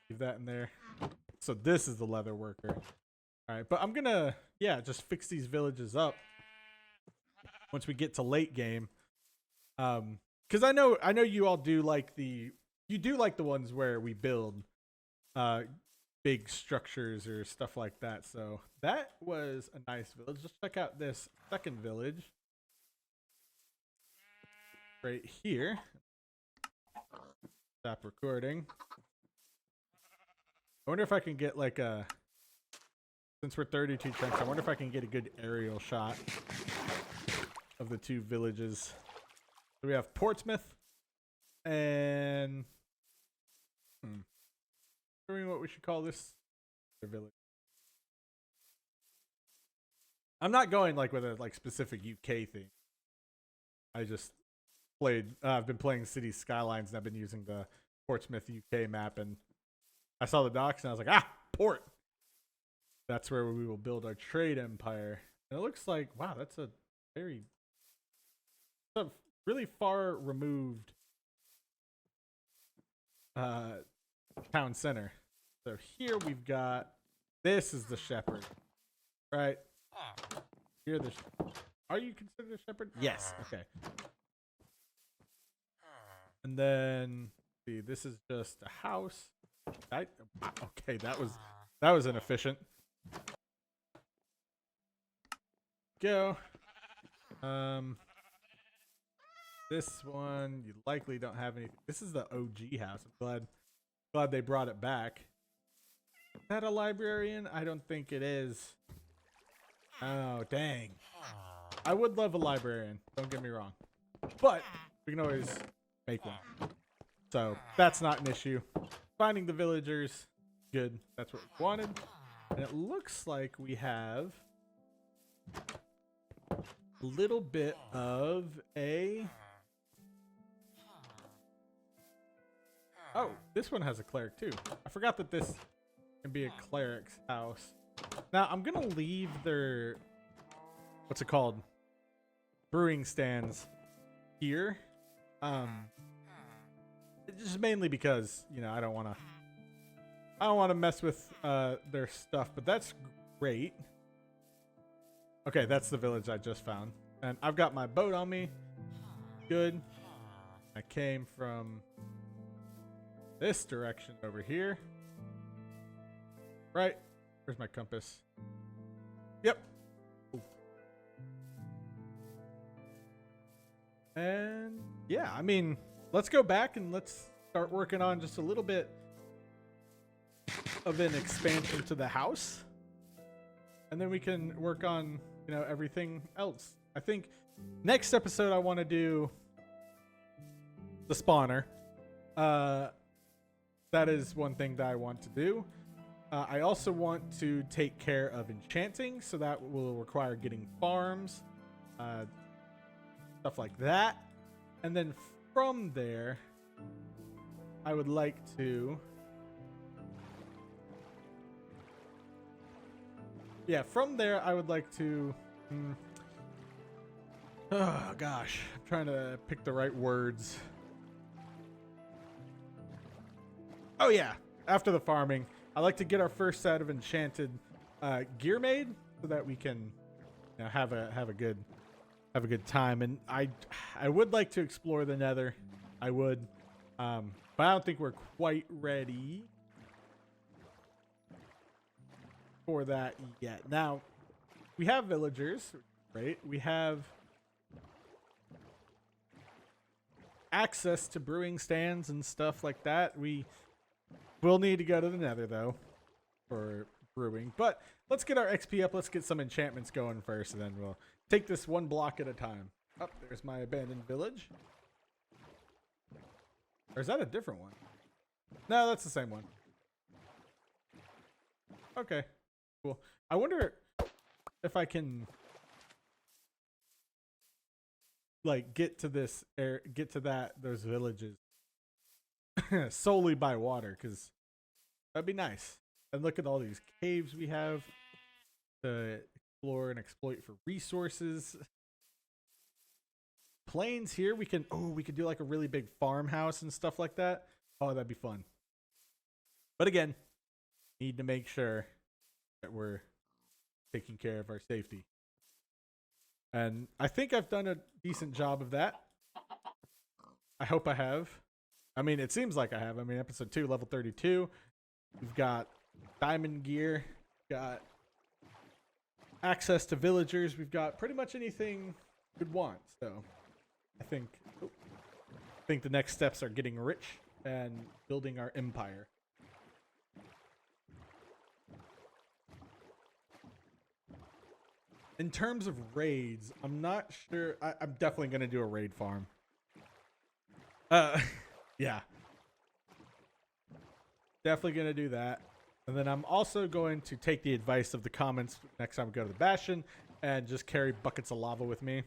Leave that in there. So this is the leather worker. All right, but I'm gonna, yeah, just fix these villages up once we get to late game. Because I know you all do like the, you do like the ones where we build. big structures or stuff like that. So that was a nice village. Let's check out this second village right here. Stop recording. I wonder if I can get like a, since we're 32 chunks, I wonder if I can get a good aerial shot of the two villages. So we have Portsmouth and wondering what we should call this village. I'm not going like with a like specific UK theme. I just played. I've been playing City Skylines, and I've been using the Portsmouth UK map, and I saw the docks, and I was like, port. That's where we will build our trade empire. And it looks like, wow, that's a really far removed town center. So here we've got, this is the shepherd, right? Here are you considered a shepherd? Yes. Okay. And then see, this is just a house. Okay, that was inefficient. Go. This one you likely don't have any. This is the OG house. I'm glad they brought it back. Is that a librarian? I don't think it is. Oh dang! I would love a librarian. Don't get me wrong, but we can always make one. So that's not an issue. Finding the villagers, good. That's what we wanted. And it looks like we have a little bit of a... Oh, this one has a cleric too. I forgot that this can be a cleric's house. Now, I'm going to leave their... What's it called? Brewing stands here. Just mainly because, you know, I don't want to mess with their stuff, but that's great. Okay, that's the village I just found. And I've got my boat on me. Good. I came from this direction over here. Right. Where's my compass? Yep. Ooh. And yeah, I mean, let's go back and let's start working on just a little bit of an expansion to the house. And then we can work on, you know, everything else. I think next episode I want to do the spawner. That is one thing that I want to do. I also want to take care of enchanting, so that will require getting farms, stuff like that. And then from there, I would like to... Yeah, from there, I would like to... Oh, gosh. I'm trying to pick the right words. Oh, yeah. After the farming, I like to get our first set of enchanted gear made so that we can, you know, have a good time. And I would like to explore the nether. I would. But I don't think we're quite ready for that yet. Now, we have villagers, right? We have access to brewing stands and stuff like that. We will need to go to the nether, though, for brewing. But let's get our XP up. Let's get some enchantments going first, and then we'll take this one block at a time. Oh, there's my abandoned village. Or is that a different one? No, that's the same one. Okay, cool. I wonder if I can like get to those villages solely by water, because that'd be nice. And look at all these caves we have to explore and exploit for resources. Plains here, we can do like a really big farmhouse and stuff like that. Oh, that'd be fun. But again, need to make sure that we're taking care of our safety. And I think I've done a decent job of that. I hope I have. I mean, it seems like I have. I mean, episode 2, level 32. We've got diamond gear. Got access to villagers. We've got pretty much anything we'd want. So I think the next steps are getting rich and building our empire. In terms of raids, I'm not sure. I'm definitely going to do a raid farm. Yeah. Definitely going to do that. And then I'm also going to take the advice of the comments next time we go to the Bastion and just carry buckets of lava with me.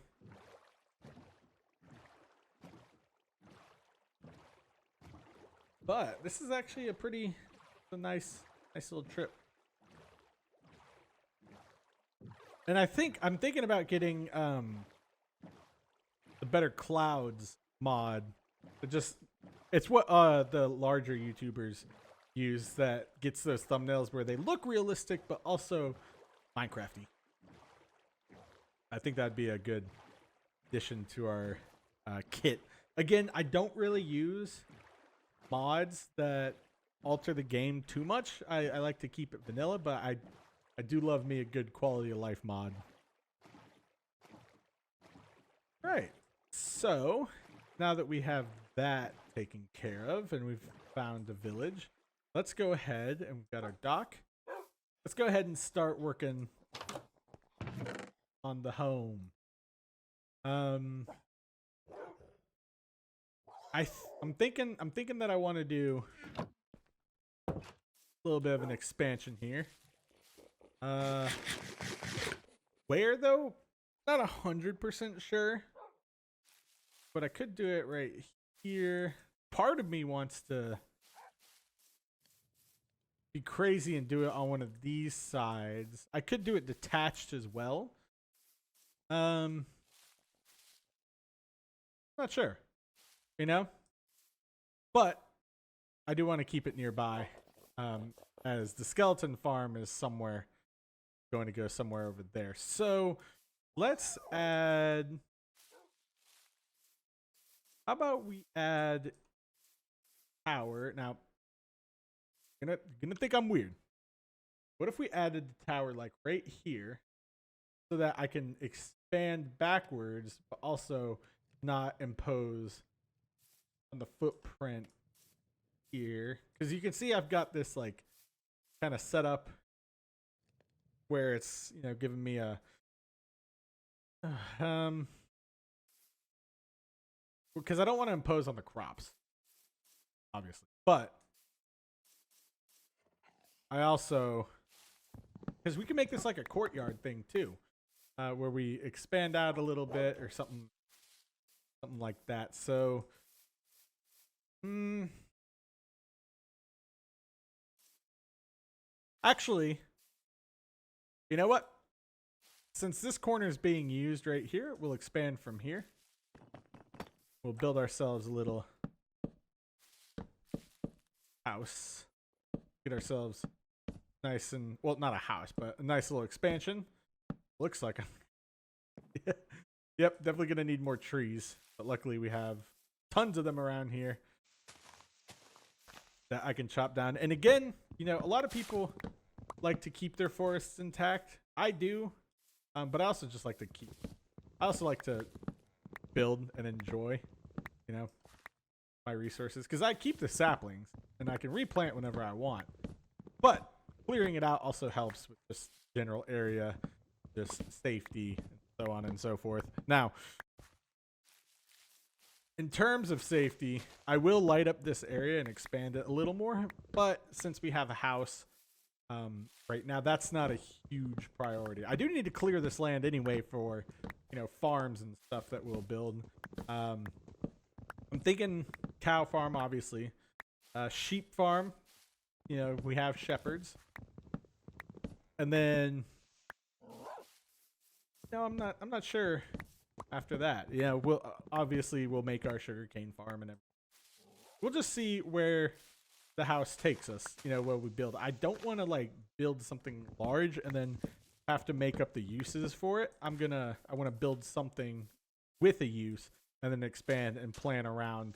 But this is actually a nice little trip. And I'm thinking about getting the Better Clouds mod. It's what the larger YouTubers use that gets those thumbnails where they look realistic but also Minecrafty. I think that'd be a good addition to our kit. Again, I don't really use mods that alter the game too much. I like to keep it vanilla, but I do love me a good quality of life mod. Right. So now that we have that taken care of and we've found a village, let's go ahead and we've got our dock. Let's go ahead and start working on the home. I'm thinking that I want to do a little bit of an expansion here. Where though? Not 100% sure, but I could do it right here. Part of me wants to be crazy and do it on one of these sides. I could do it detached as well. Not sure, you know, but I do want to keep it nearby, as the skeleton farm is going to go somewhere over there. So let's add, how about we add tower? Now, you're gonna think I'm weird. What if we added the tower like right here so that I can expand backwards, but also not impose on the footprint here? Because you can see I've got this like kind of set up where it's, you know, giving me a because I don't want to impose on the crops, obviously, but I also, because we can make this like a courtyard thing too, where we expand out a little bit or something like that. So actually, you know what? Since this corner is being used right here, we'll expand from here. We'll build ourselves a little house. Get ourselves nice and, well, not a house, but a nice little expansion. Looks like a yep, definitely gonna need more trees, but luckily we have tons of them around here that I can chop down. And again, you know, a lot of people like to keep their forests intact. I do, but I also just like to build and enjoy, you know, my resources, because I keep the saplings and I can replant whenever I want. But clearing it out also helps with just general area, just safety, and so on and so forth. Now, in terms of safety, I will light up this area and expand it a little more. But since we have a house right now, that's not a huge priority. I do need to clear this land anyway for, you know, farms and stuff that we'll build. I'm thinking cow farm, obviously, sheep farm. You know, we have shepherds, and then no, I'm not sure. After that, yeah, we'll make our sugarcane farm, and we'll just see where the house takes us. You know, what we build. I don't want to like build something large and then have to make up the uses for it. I want to build something with a use and then expand and plan around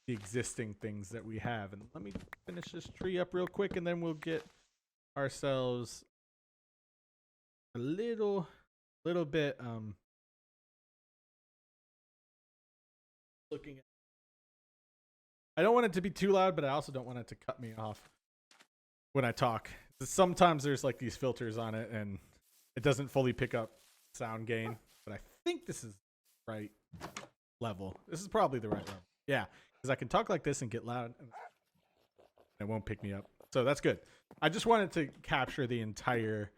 the existing things that we have. And let me finish this tree up real quick, and then we'll get ourselves a little bit looking at. I don't want it to be too loud, but I also don't want it to cut me off when I talk. Sometimes there's like these filters on it and it doesn't fully pick up sound gain, but I think this is the right level. This is probably the right level. Yeah, because I can talk like this and get loud and it won't pick me up. So that's good. I just wanted to capture the entire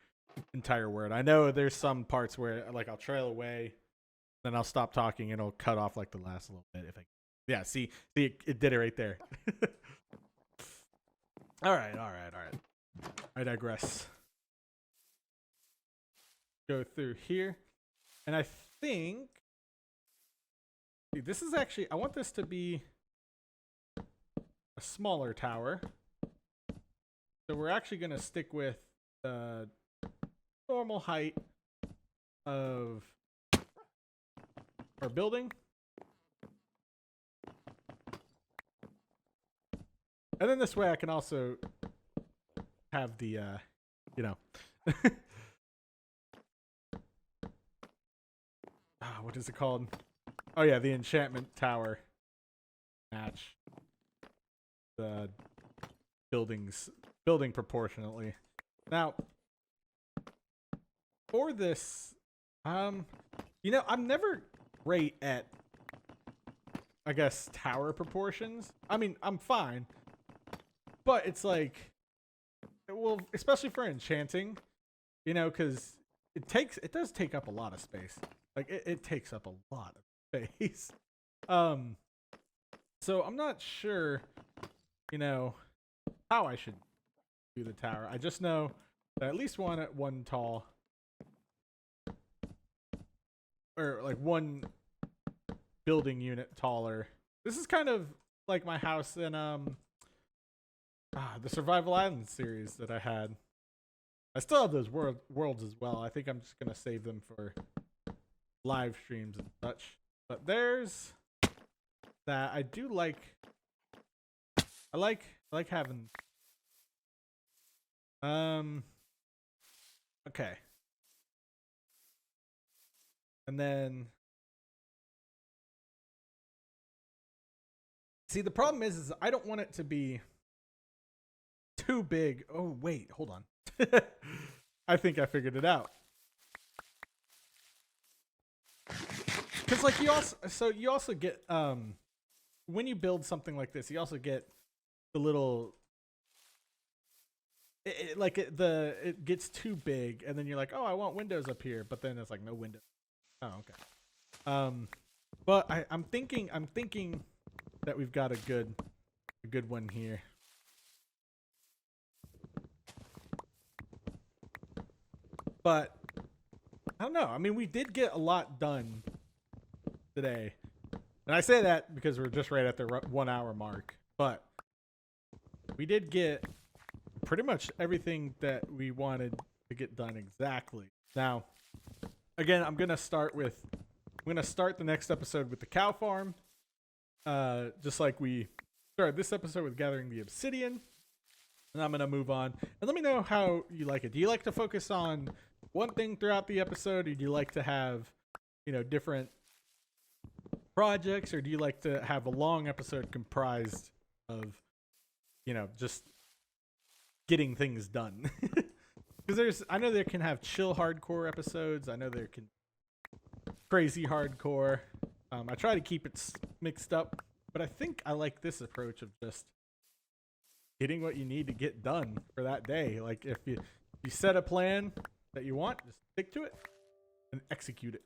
word. I know there's some parts where like I'll trail away, then I'll stop talking and it'll cut off like the last little bit if I. Yeah, see, it did it right there. All right. I digress. Go through here, and I think this is actually. I want this to be a smaller tower, so we're actually going to stick with the normal height of our building. And then this way I can also have the, what is it called? Oh yeah, the enchantment tower match the building proportionately. Now, for this, I'm never great at, I guess, tower proportions. I mean, I'm fine. But it's like, well, especially for enchanting, because it does take up a lot of space. Like it takes up a lot of space. So I'm not sure, how I should do the tower. I just know that at least one tall, or like one building unit taller. This is kind of like my house in the Survival Island series that I had. I still have those worlds as well. I think I'm just gonna save them for live streams and such. But there's that. I do like. I like having. Okay. And then. See, the problem is I don't want it to be too big. Oh, wait, hold on. I think I figured it out. Because like you also get when you build something like this, you also get the little it gets too big, and then you're like, oh, I want windows up here, but then it's like no window. Oh, okay. But I'm thinking that we've got a good one here. But I don't know. I mean, we did get a lot done today. And I say that because we're just right at the 1 hour mark. But we did get pretty much everything that we wanted to get done exactly. Now, again, I'm going to start the next episode with the cow farm. Just like we started this episode with gathering the obsidian. And I'm going to move on. And let me know how you like it. Do you like to focus on one thing throughout the episode, or do you like to have, different projects, or do you like to have a long episode comprised of, just getting things done? Because I know there can have chill hardcore episodes. I know there can crazy hardcore. I try to keep it mixed up, but I think I like this approach of just getting what you need to get done for that day. Like if you set a plan that you want, just stick to it and execute it.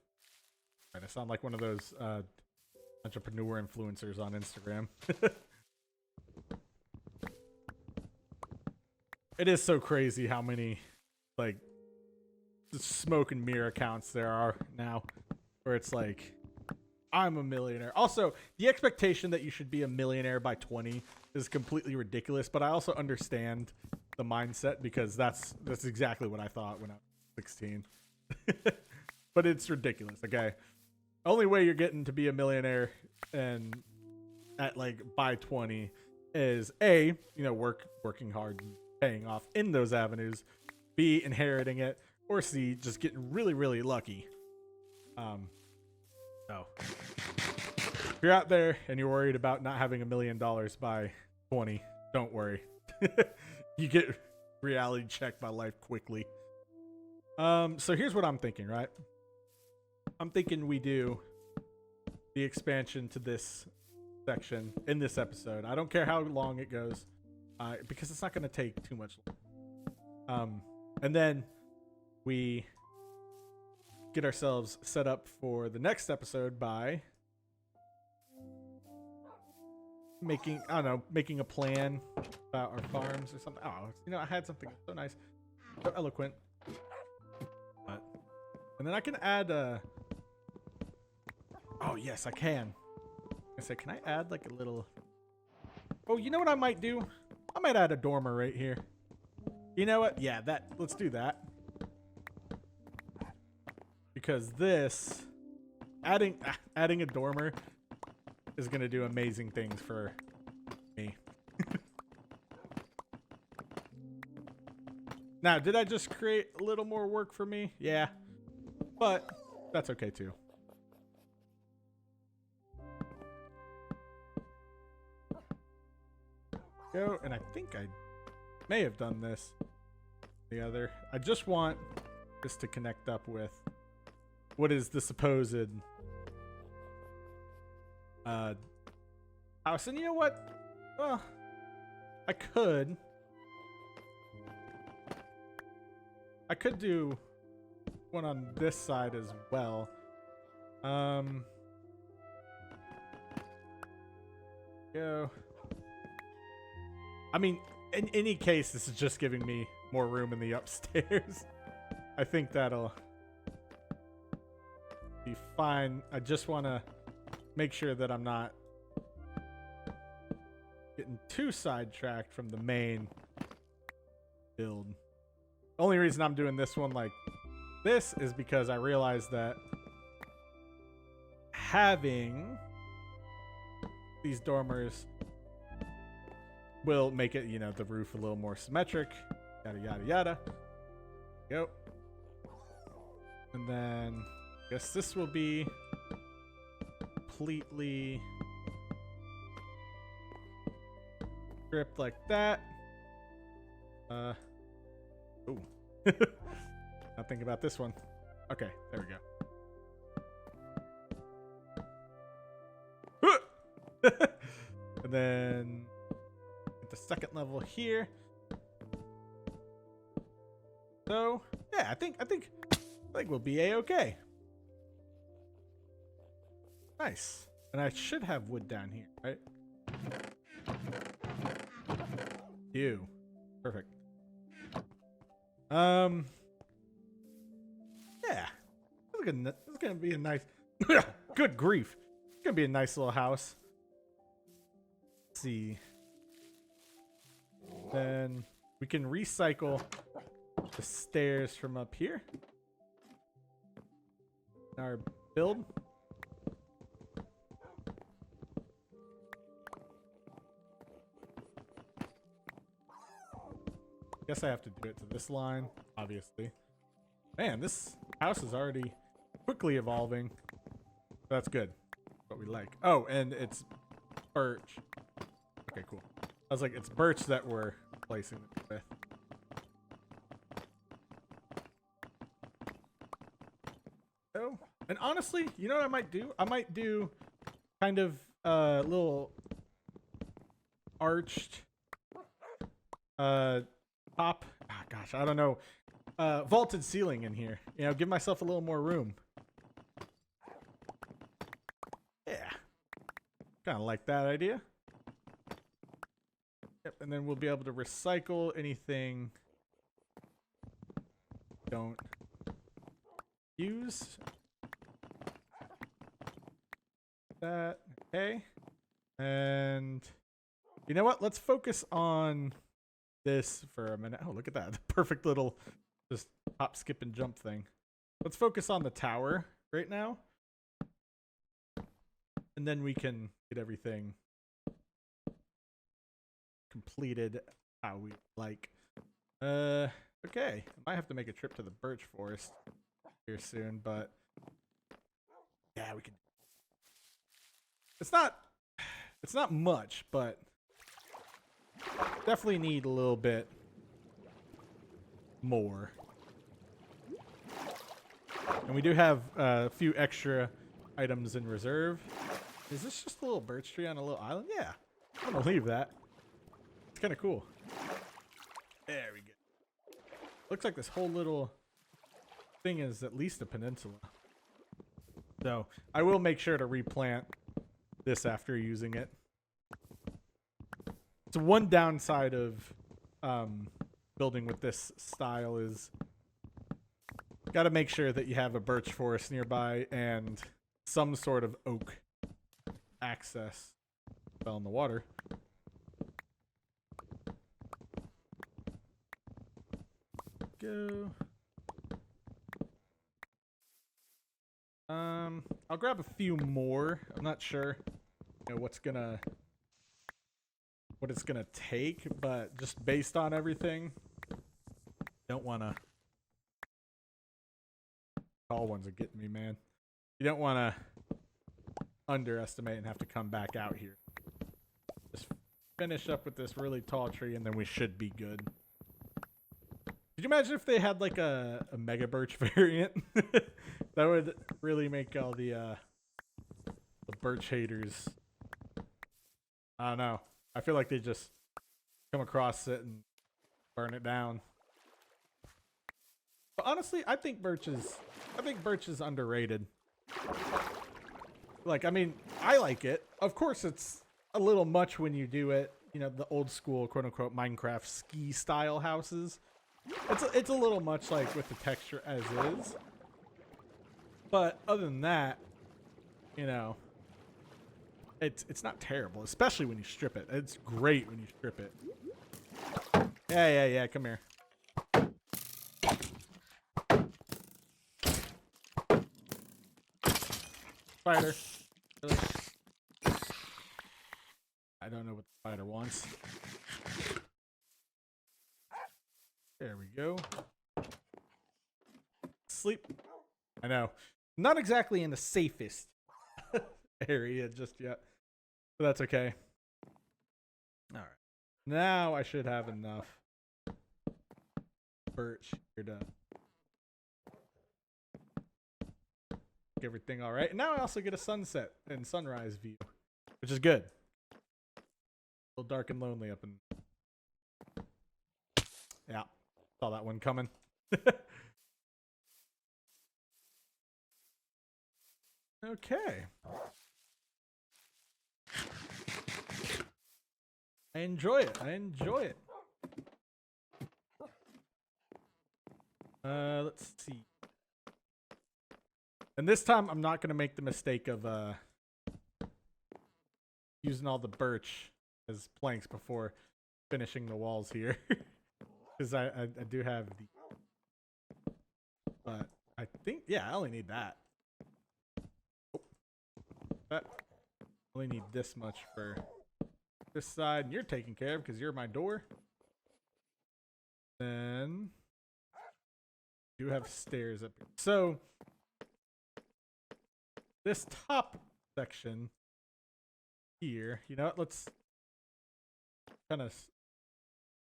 Right, I sound like one of those entrepreneur influencers on Instagram. It is so crazy how many like smoke and mirror accounts there are now, where it's like, I'm a millionaire. Also, the expectation that you should be a millionaire by 20 is completely ridiculous, but I also understand the mindset, because that's exactly what I thought when I was 16. But it's ridiculous, okay? Only way you're getting to be a millionaire and at like by 20 is working hard paying off in those avenues, B, inheriting it, or C, just getting really, really lucky. So if you're out there and you're worried about not having $1 million by 20, don't worry. You get reality checked by life quickly. So here's what I'm thinking, right? I'm thinking we do the expansion to this section in this episode. I don't care how long it goes, because it's not going to take too much. And then we get ourselves set up for the next episode by making a plan about our farms or something. Oh, I had something so nice, so eloquent. And then I can add oh yes, I can. I said, can I add like a little? Oh, you know what I might do? I might add a dormer right here. You know what? Yeah, let's do that. Because this adding a dormer is gonna do amazing things for me. Now, did I just create a little more work for me? Yeah. But that's okay too. Go, and I think I may have done this the other. I just want this to connect up with what is the supposed house. And you know what? Well, I could do one on this side as well. Go. I mean, in any case, this is just giving me more room in the upstairs. I think that'll be fine. I just want to make sure that I'm not getting too sidetracked from the main build. The only reason I'm doing this one like this is because I realized that having these dormers will make it, the roof a little more symmetric. Yada, yada, yada. Go. And then I guess this will be completely stripped like that. Ooh. Not thinking about this one. Okay, there we go. And then at the second level here. So yeah, I think we'll be a-okay. Nice. And I should have wood down here, right? Ew. Perfect. Yeah. This is gonna be a nice. Good grief. It's gonna be a nice little house. Let's see. Then we can recycle the stairs from up here. Our build. Guess I have to do it to this line, obviously. Man, this house is already quickly evolving. That's good. What we like. Oh, and it's birch. Okay, cool. I was like, it's birch that we're replacing it with. Oh, and honestly, you know what I might do? I might do kind of a little arched top. Ah, gosh, I don't know. Vaulted ceiling in here. Give myself a little more room. Yeah. Kind of like that idea. Yep, and then we'll be able to recycle anything don't use. That. Okay. And you know what? Let's focus on this for a minute. Oh, look at that. The perfect little just hop, skip, and jump thing. Let's focus on the tower right now. And then we can get everything completed how we like. Okay. I might have to make a trip to the birch forest here soon, but yeah, we can. It's not much, but definitely need a little bit more. And we do have a few extra items in reserve. Is this just a little birch tree on a little island? Yeah. I'm gonna leave that. It's kind of cool. There we go. Looks like this whole little thing is at least a peninsula. So I will make sure to replant this after using it. So one downside of building with this style is got to make sure that you have a birch forest nearby and some sort of oak access. Fell in the water. Go. I'll grab a few more. I'm not sure, what it's gonna take, but just based on everything, don't wanna. Tall ones are getting me, man. You don't wanna underestimate and have to come back out here. Just finish up with this really tall tree, and then we should be good. Could you imagine if they had like a mega birch variant? That would really make all the birch haters. I don't know. I feel like they just come across it and burn it down. But honestly, I think birch is underrated. Like, I mean, I like it. Of course, it's a little much when you do it. The old school, quote unquote, Minecraft ski style houses. It's a little much, like, with the texture as is. But other than that, it's not terrible, especially when you strip it. It's great when you strip it. Yeah, come here. Spider. Really? I don't know what the spider wants. There we go. Sleep. I know. Not exactly in the safest area just yet. But that's okay. Alright. Now I should have enough birch here to make everything alright. And now I also get a sunset and sunrise view, which is good. A little dark and lonely up in... Yeah. Saw that one coming. Okay. I enjoy it. Let's see. And this time I'm not going to make the mistake of using all the birch as planks before finishing the walls here. Because I do have the... But I think, yeah, I only need that. But I only need this much for this side, and you're taken care of because you're my door. Then do have stairs up here. So this top section here, let's kind of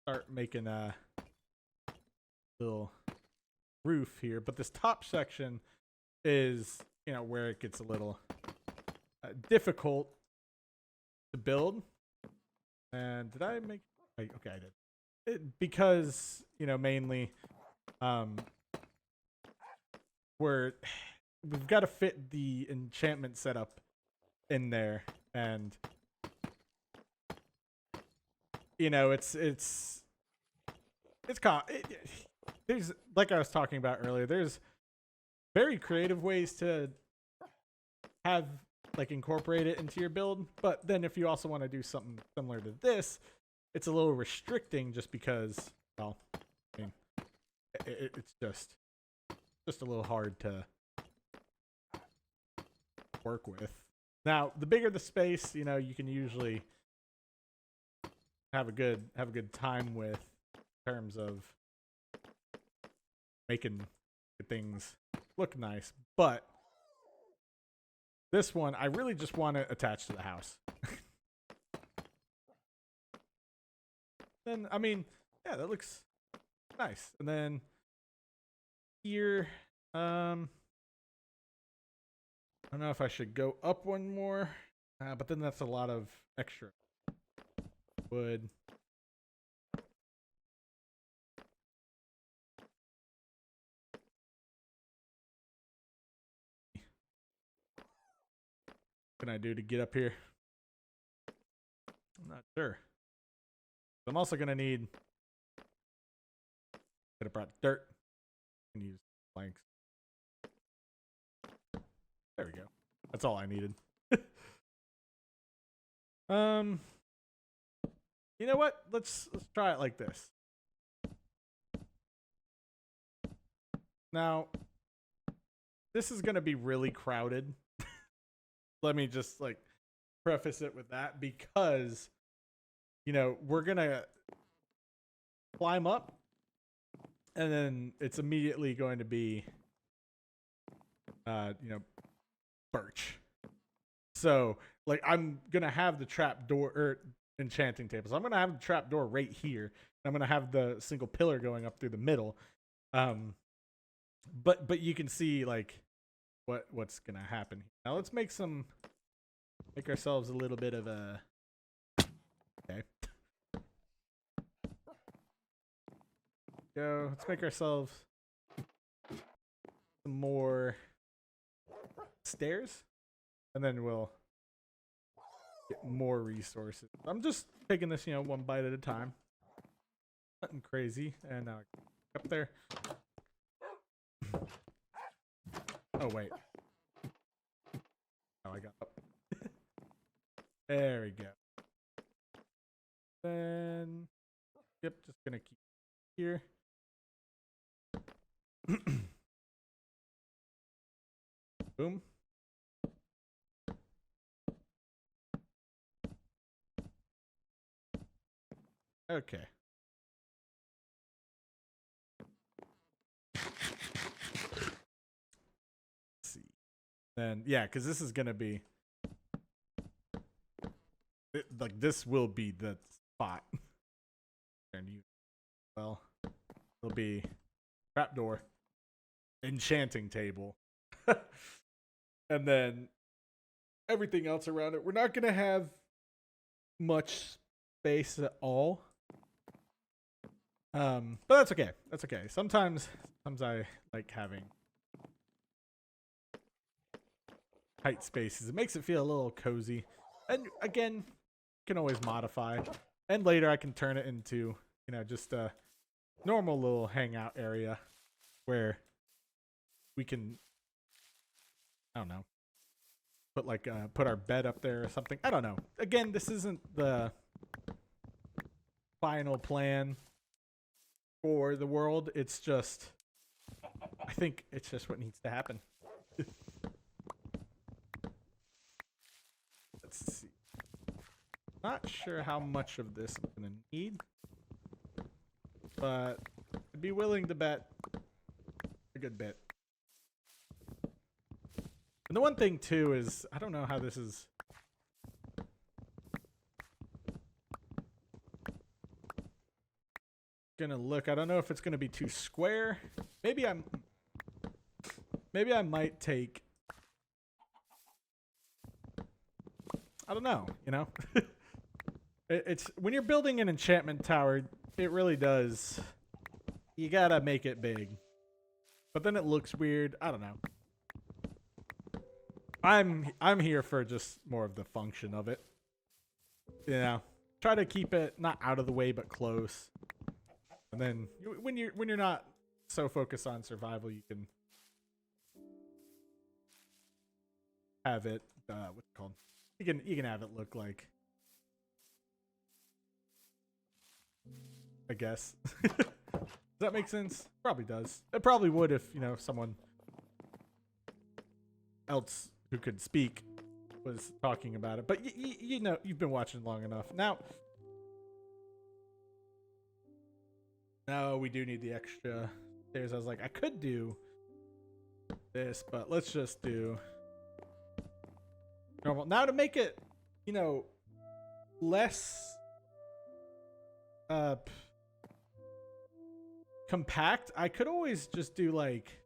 start making a little roof here. But this top section is, where it gets a little difficult to build. And did I make... Okay, I did. Because, mainly we've got to fit the enchantment setup in there, and there's, like I was talking about earlier, there's very creative ways to have incorporate it into your build, but then if you also want to do something similar to this, it's a little restricting just because, well, I mean, it's just a little hard to work with. Now, the bigger the space, you can usually have a good time with in terms of making things look nice. But this one, I really just want it attached to the house. Then, I mean, yeah, that looks nice. And then here, I don't know if I should go up one more, but then that's a lot of extra wood. What can I do to get up here? I'm not sure. I'm also gonna need. Could have brought dirt and use planks. There we go. That's all I needed. You know what? Let's try it like this. Now, this is gonna be really crowded. Let me just like preface it with that, because you know we're gonna climb up and then it's immediately going to be you know, birch. So like I'm gonna have the trap door or enchanting table. So I'm gonna have the trap door right here. I'm gonna have the single pillar going up through the middle. But you can see like what's gonna happen. Now let's make ourselves a little bit of a okay. Go. Let's make ourselves some more stairs, and then we'll get more resources. I'm just taking this, you know, one bite at a time. Nothing crazy. And now up there. Oh wait. Oh, I got up. There we go. Then, yep, just gonna keep here. Boom. Okay. Let's see. Then, yeah, because this is gonna be like this will be the spot. And you, well, it'll be trapdoor, enchanting table, and then everything else around it. We're not gonna have much space at all. But that's okay. That's okay. Sometimes I like having tight spaces. It makes it feel a little cozy. And again, you can always modify. And later I can turn it into, you know, just a normal little hangout area where we can, I don't know, put like put our bed up there or something. I don't know. Again, this isn't the final plan for the world. It's just, I think it's just what needs to happen. Let's see. Not sure how much of this I'm gonna need, but I'd be willing to bet a good bit. And the one thing too is, I don't know how this is gonna look. I don't know if it's gonna be too square. Maybe I might take, I don't know, you know. It's when you're building an enchantment tower, it really does, you gotta make it big, but then it looks weird. I don't know. I'm here for just more of the function of it, you know. Try to keep it not out of the way but close, and then when you're not so focused on survival, you can have it what's it called, you can have it look like, I guess. Does that make sense? Probably does. It probably would if, you know, someone else who could speak was talking about it. But you know, you've been watching long enough. Now we do need the extra stairs. I was like, I could do this, but let's just do normal. Now to make it, you know, less compact, I could always just do like,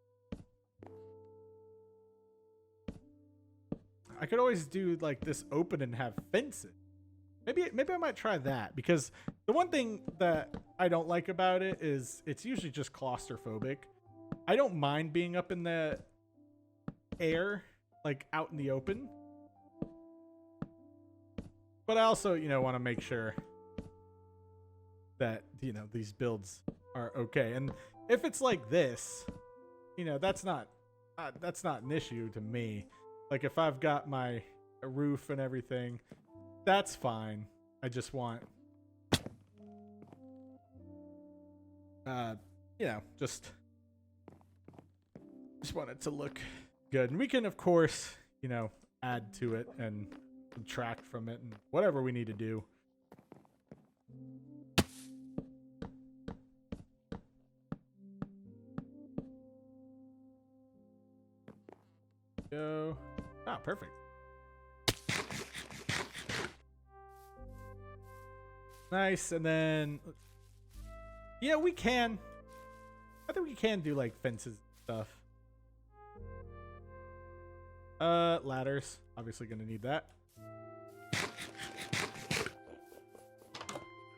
I could always do like this open and have fences. Maybe I might try that, because the one thing that I don't like about it is it's usually just claustrophobic. I don't mind being up in the air, like out in the open, but I also, you know, want to make sure that, you know, these builds are okay. And if it's like this, you know, that's not an issue to me. Like if I've got my roof and everything, that's fine. I just want, you know, just want it to look good. And we can, of course, you know, add to it and subtract from it and whatever we need to do. Go. Ah, perfect. Nice. And then, yeah, we can. I think we can do like fences and stuff. Ladders. Obviously gonna need that.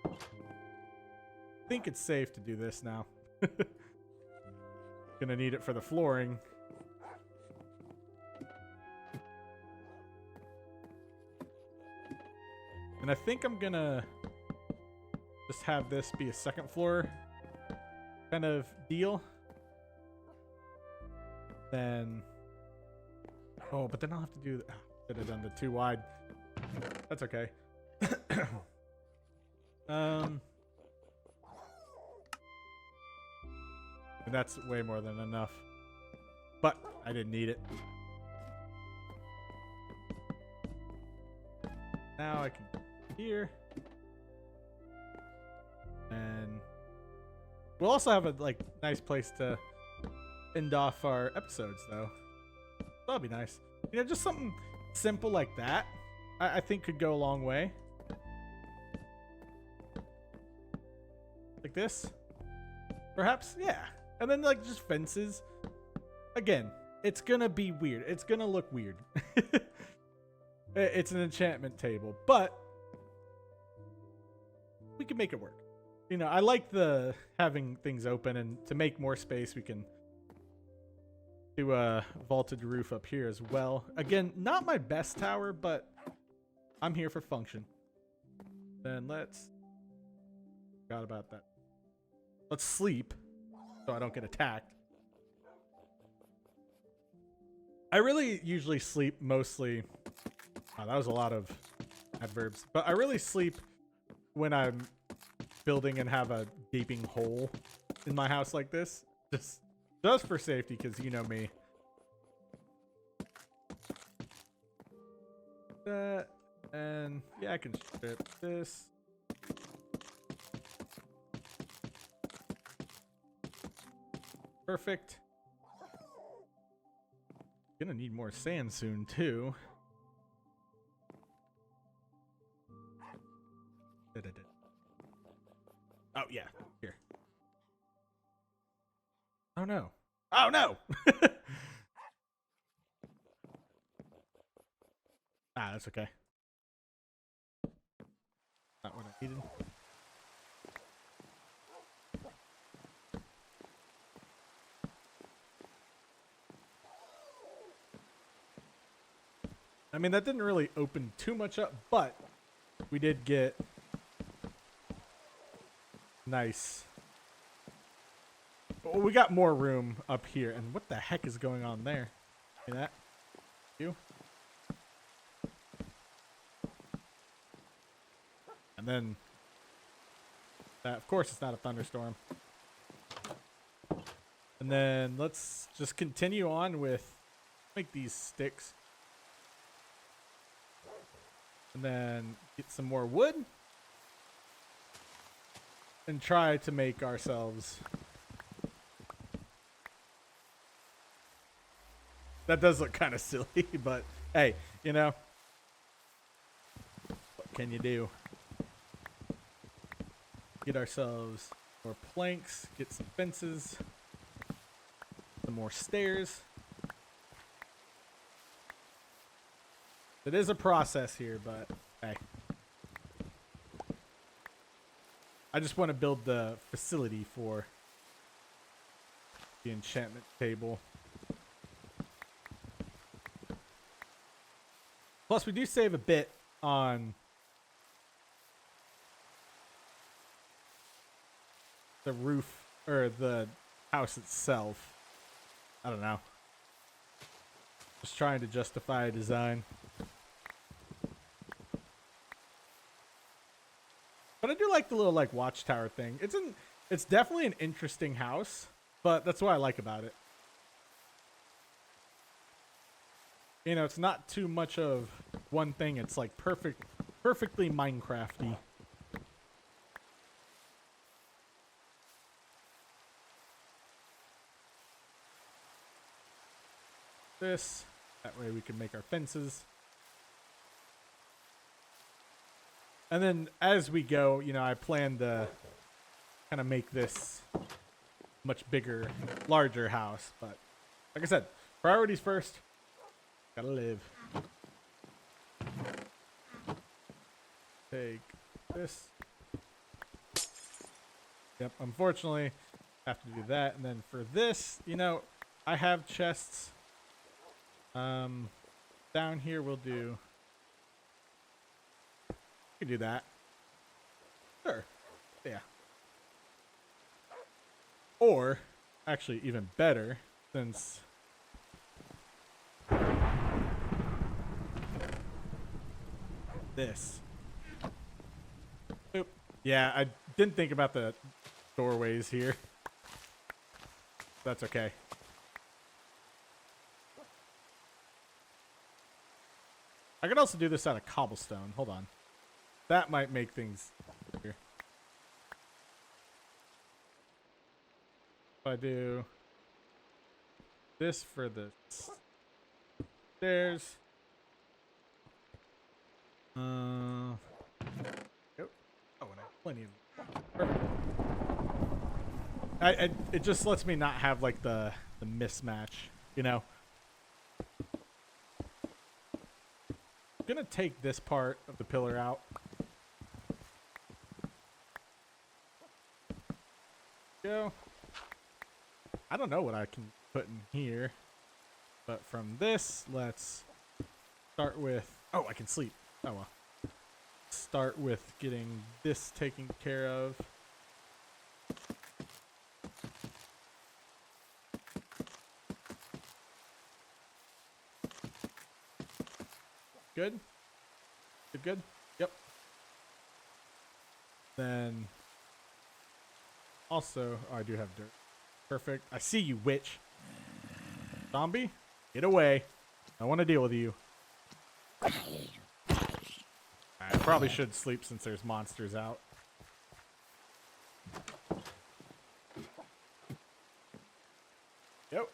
I think it's safe to do this now. Gonna need it for the flooring. And I think I'm gonna just have this be a second floor kind of deal. Then, oh, but then I'll have to do, should have done the too wide. That's okay. And that's way more than enough, but I didn't need it. Now I can here, and we'll also have a like nice place to end off our episodes, though. That'll be nice. You know, just something simple like that, I think could go a long way. Like this, perhaps, yeah. And then like just fences. Again, it's gonna be weird. It's gonna look weird. It's an enchantment table, but we can make it work. You know, I like the having things open, and to make more space, we can do a vaulted roof up here as well. Again, not my best tower, but I'm here for function. Then let's, forgot about that. Let's sleep so I don't get attacked. I really usually sleep mostly. Oh, that was a lot of adverbs, but I really sleep when I'm building and have a gaping hole in my house like this. Just for safety, because you know me. That, and yeah, I can strip this. Perfect. Gonna need more sand soon too. Oh yeah, here. Oh no. Oh no. Ah, that's okay. Not what I needed. I mean, that didn't really open too much up, but we did get nice. Oh, we got more room up here. And what the heck is going on there? See that? You? And then that, of course, it's not a thunderstorm. And then let's just continue on with make these sticks. And then get some more wood. And try to make ourselves That does look kind of silly, but hey, you know, what can you do? Get ourselves more planks, get some fences, some more stairs. It is a process here, but hey. I just want to build the facility for the enchantment table. Plus, we do save a bit on the roof or the house itself. I don't know. Just trying to justify a design. But I do like the little like watchtower thing. It's definitely an interesting house, but that's what I like about it. You know, it's not too much of one thing. It's like perfectly Minecrafty. This, that way we can make our fences. And then as we go, you know, I plan to kind of make this much bigger, larger house. But like I said, priorities first. Gotta live. Take this. Yep, unfortunately, have to do that. And then for this, you know, I have chests. Down here we'll do. We can do that. Sure. Yeah. Or, actually, even better, since this. Oop. Yeah, I didn't think about the doorways here. That's okay. I could also do this out of cobblestone. Hold on. That might make things easier. If I do this for the stairs. Oh, and I have plenty of. Perfect. It just lets me not have like the mismatch, you know. I'm gonna take this part of the pillar out. Go. I don't know what I can put in here, but from this, let's start with. Oh, I can sleep. Oh well. Start with getting this taken care of. Good? Good? Yep. Then also, oh, I do have dirt. Perfect. I see you, witch. Zombie, get away. I want to deal with you. I probably should sleep since there's monsters out. Yep.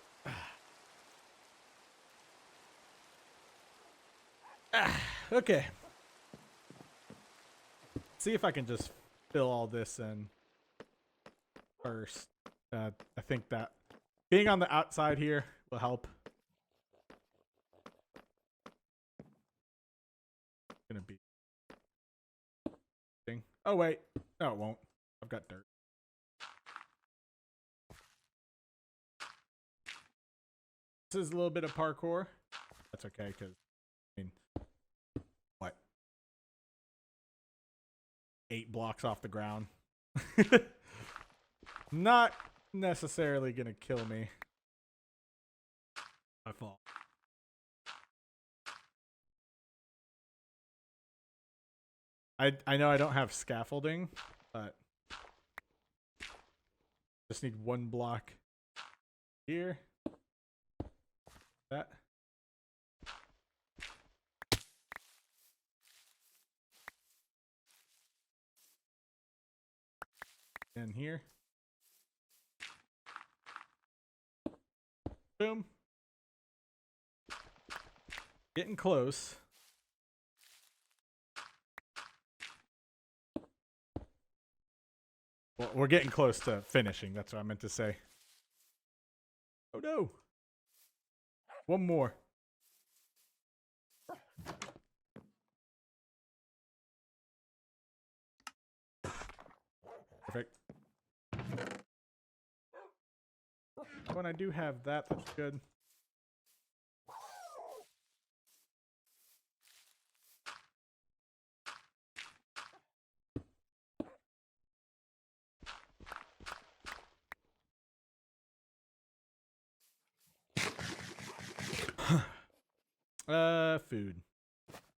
Okay. See if I can just fill all this in first. I think that being on the outside here will help. Gonna be. Oh wait, no, it won't. I've got dirt. This is a little bit of parkour. That's okay, because I mean, what? 8 blocks off the ground. Not necessarily gonna kill me. My fault. I know I don't have scaffolding, but just need 1 block here. That. And here. Boom. Getting close. Well, we're getting close to finishing. That's what I meant to say. Oh no. One more. Perfect. When I do have that, that's good. Food.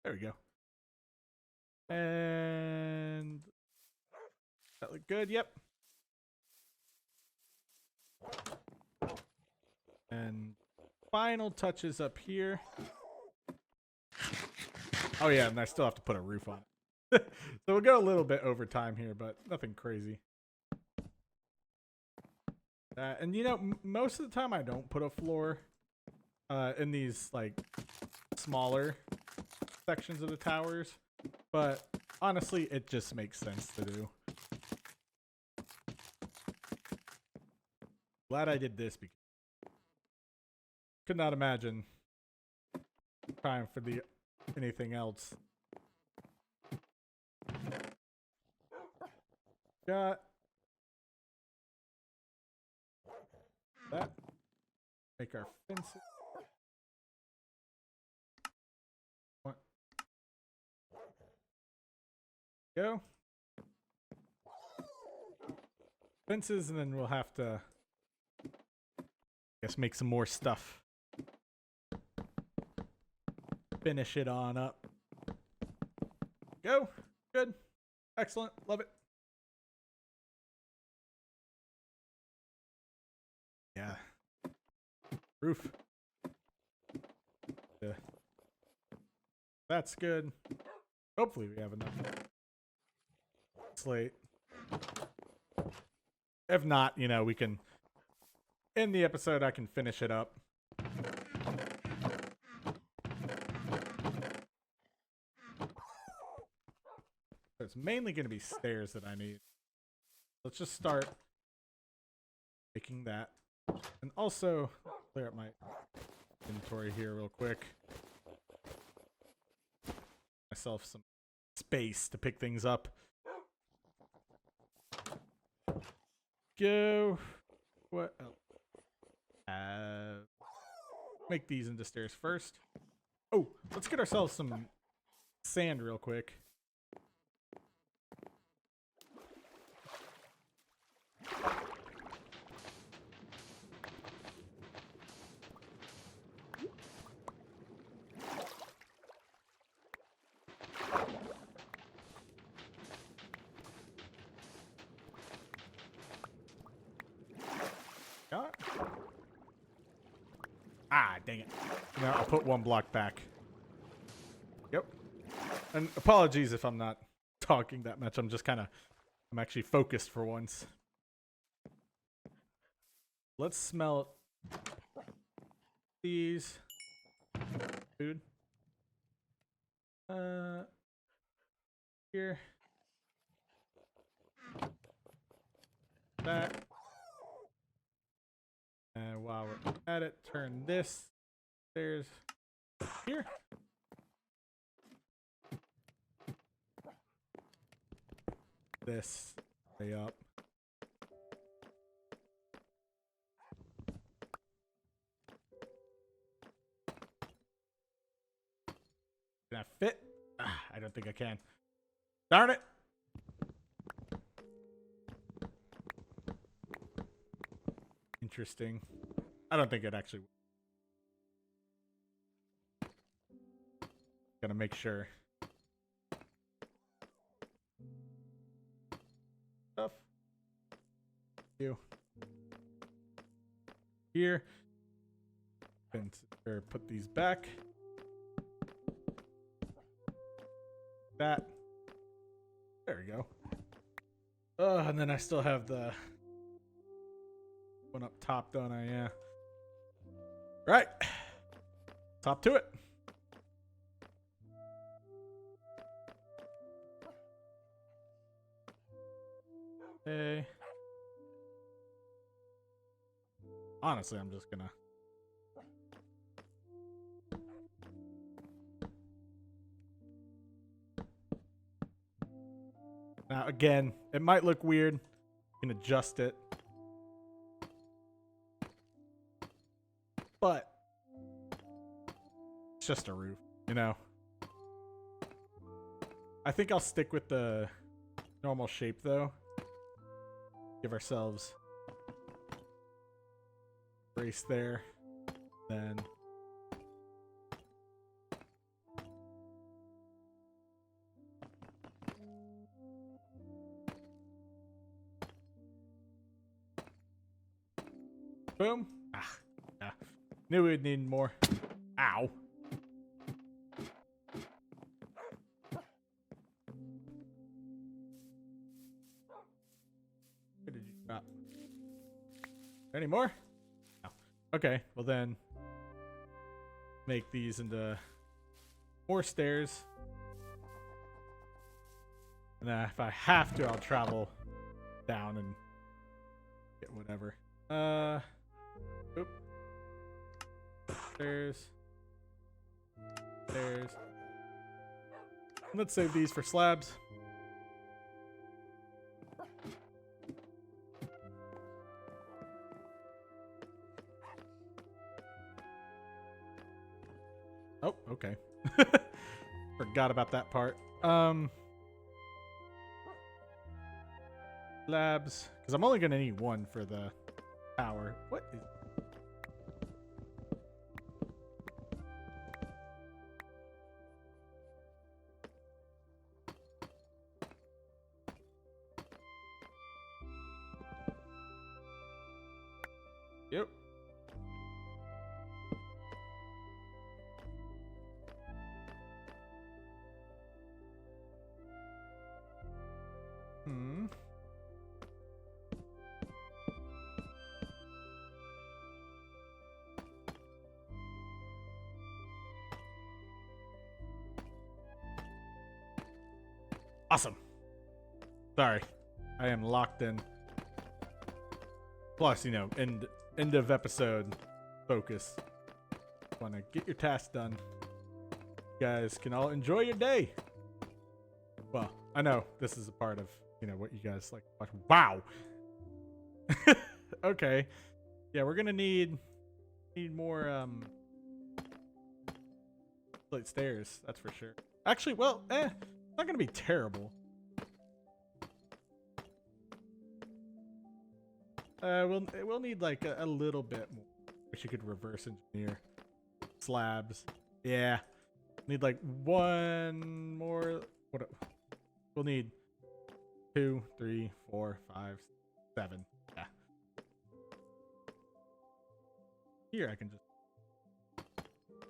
There we go. And that look good. Yep. And final touches up here. Oh yeah, and I still have to put a roof on it. So we'll go a little bit over time here, but nothing crazy. And you know, most of the time I don't put a floor in these like smaller sections of the towers, but honestly, it just makes sense to do. Glad I did this because could not imagine trying for the anything else. Got that. Make our fences. What? Go. Fences, and then we'll have to, I guess, make some more stuff. Finish it on up. Go. Good. Excellent. Love it. Yeah. Roof. Yeah. That's good. Hopefully we have enough. Slate. If not, you know, we can end the episode. I can finish it up. It's mainly going to be stairs that I need. Let's just start making that. And also, clear up my inventory here real quick. Myself some space to pick things up. Go. What else? Make these into stairs first. Oh, let's get ourselves some sand real quick. Ah, dang it. No, I'll put one block back. Yep. And apologies if I'm not talking that much. I'm just I'm actually focused for once. Let's smelt these. Food. Here. That. And while we're at it, turn this stairs here. This way up. Can I fit? I don't think I can. Darn it! Interesting. I don't think it actually. Gotta make sure. Stuff. You. Here. And put these back. That. There we go. And then I still have the one up top, don't I? Yeah. Right. Top to it. Okay. Honestly, I'm just gonna. Now, again, it might look weird. You can adjust it. But it's just a roof, you know? I think I'll stick with the normal shape, though. Give ourselves a brace there. Then boom. Ah, yeah. Knew we'd need more. Ow. Where did you drop? Any more? No. Okay, well then make these into more stairs. And then if I have to, I'll travel down and get whatever. Oop. Stairs. Stairs. Let's save these for slabs. Oh, okay. Forgot about that part. Labs, because I'm only gonna need one for the power. What is... Yep. Hmm. Awesome. Sorry. I am locked in. Plus, you know, end of episode focus. Want to get your tasks done. You guys can all enjoy your day. Well, I know this is a part of, you know, what you guys like to watch. Wow. Okay. Yeah, we're gonna need more flight stairs, that's for sure. Actually, well, it's not gonna be terrible. We'll need like a little bit more. Wish you could reverse engineer slabs. Yeah, need like one more. What? We'll need 2, 3, 4, 5, 7. Yeah. Here I can just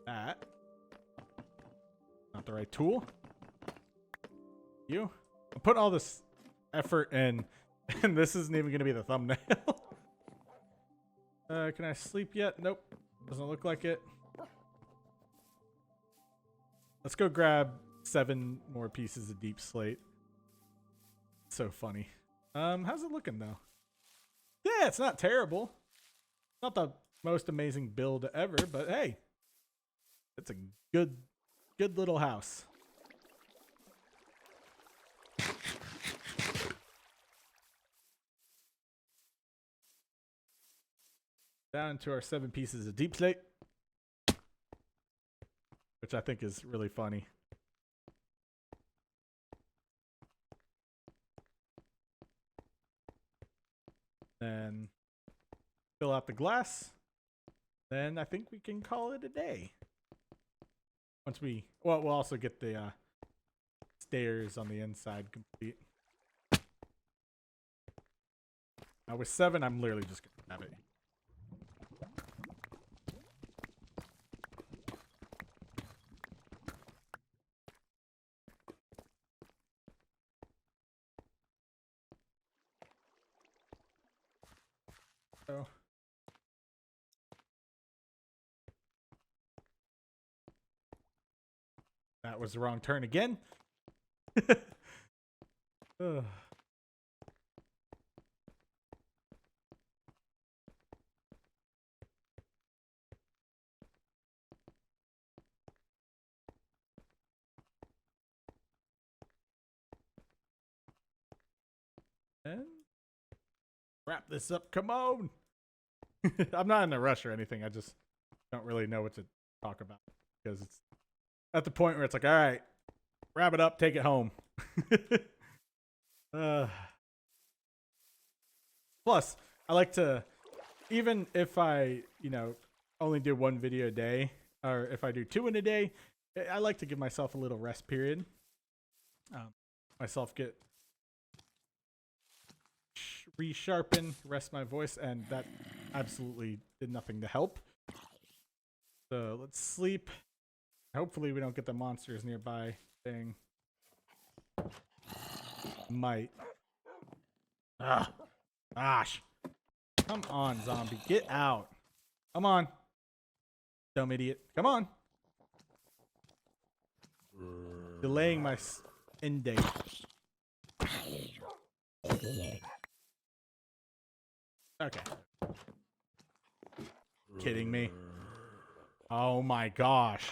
that. Not the right tool. You. I'm putting all this effort in, and this isn't even gonna be the thumbnail. Can I sleep yet? Nope. Doesn't look like it. Let's go grab 7 more pieces of deep slate. So funny. How's it looking though? Yeah, it's not terrible. Not the most amazing build ever, but hey, it's a good little house. Down to our 7 pieces of deep slate, which I think is really funny. Then fill out the glass. Then I think we can call it a day. Once we, well, we'll also get the stairs on the inside complete. Now with 7, I'm literally just gonna have it. So that was the wrong turn again. then wrap this up. Come on. I'm not in a rush or anything. I just don't really know what to talk about because it's at the point where it's like, all right, wrap it up, take it home. Plus, I like to, even if I, only do one video a day, or if I do two in a day, I like to give myself a little rest period. Myself get resharpen, rest my voice, and that absolutely did nothing to help. So let's sleep. Hopefully we don't get the monsters nearby thing. Might. Ah, gosh. Come on, zombie. Get out. Come on. Dumb idiot. Come on. Delaying my end date. Okay. Kidding me? Oh my gosh.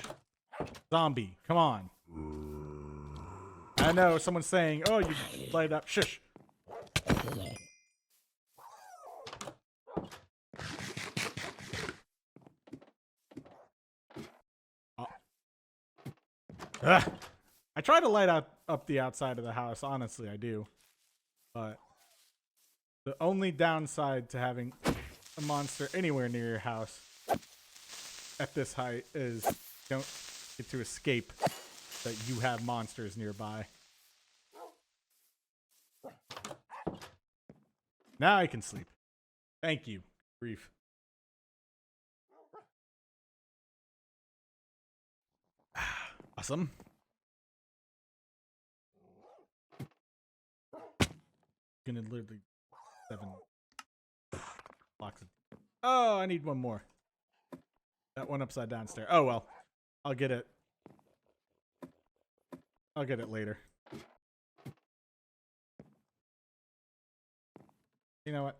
Zombie, come on. I know someone's saying, oh, you light up. Shush. I try to light up the outside of the house. Honestly, I do. But the only downside to having a monster anywhere near your house at this height is you don't get to escape that you have monsters nearby. Now I can sleep. Thank you, grief. Awesome. Gonna literally 7 blocks of. Oh, I need one more. That one upside down stair. Oh well, I'll get it. I'll get it later. You know what?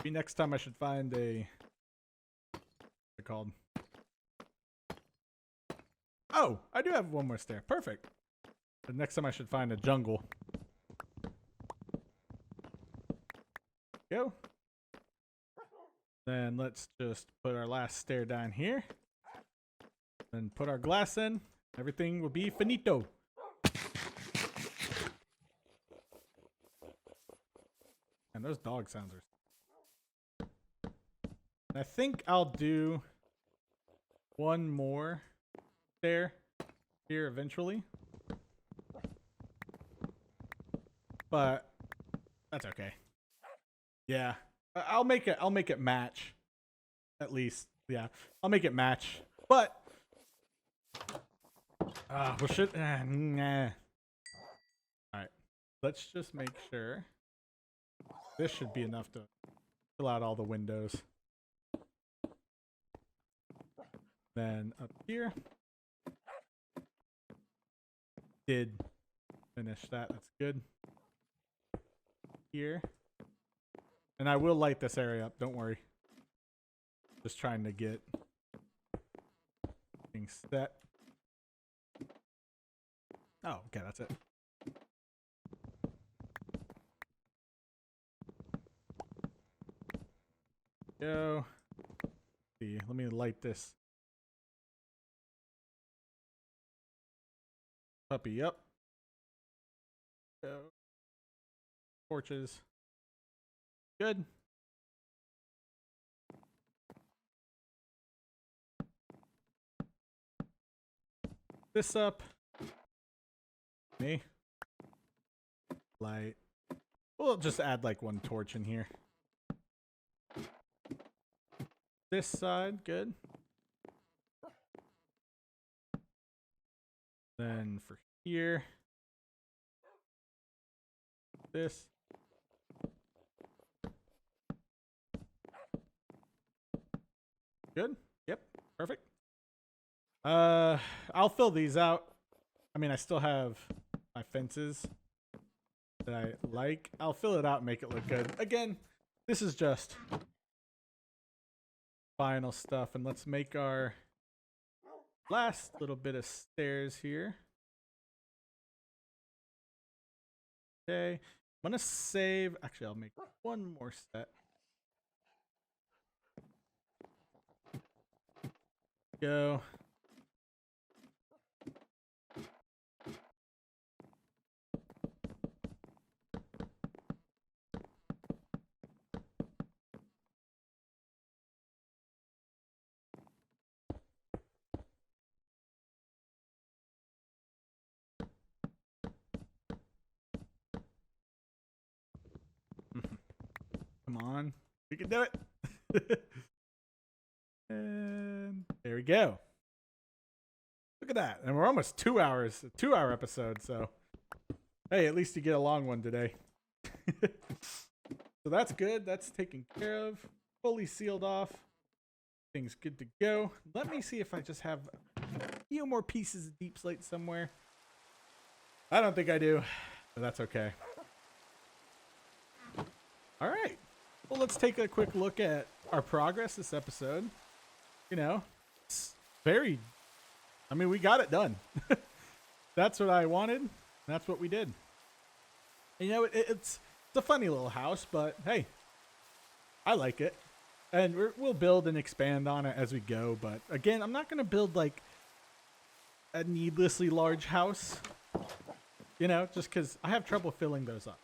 Maybe next time I should find a. What's it called? Oh, I do have one more stair. Perfect. But next time I should find a jungle. Go. Then let's just put our last stair down here. Then put our glass in. Everything will be finito. And those dog sounds are. I think I'll do one more stair here eventually. But that's okay. Yeah. I'll make it match. At least. Yeah. I'll make it match. But we should nah. Alright. Let's just make sure. This should be enough to fill out all the windows. Then up here. Did finish that. That's good. Here. And I will light this area up. Don't worry. Just trying to get things set. Oh, okay. That's it. Go. See, let me light this puppy up. Go. Torches. Good. This up. Me. Light. We'll just add like one torch in here. This side, good. Then for here. This. Good. Yep. Perfect. I'll fill these out. I mean, I still have my fences that I like. I'll fill it out and make it look good. Again, this is just final stuff. And let's make our last little bit of stairs here. Okay, I'm gonna save. Actually, I'll make one more set. Go. Come on, we can do it. And there we go. Look at that. And we're almost 2 hours, a 2 hour episode. So, hey, at least you get a long one today. So that's good. That's taken care of. Fully sealed off. Things good to go. Let me see if I just have a few more pieces of deep slate somewhere. I don't think I do, but that's okay. All right. Well, let's take a quick look at our progress this episode. You know, it's very, I mean, we got it done. That's what I wanted. That's what we did. And, you know, it's a funny little house, but hey, I like it. And we'll build and expand on it as we go. But again, I'm not going to build like a needlessly large house, you know, just because I have trouble filling those up.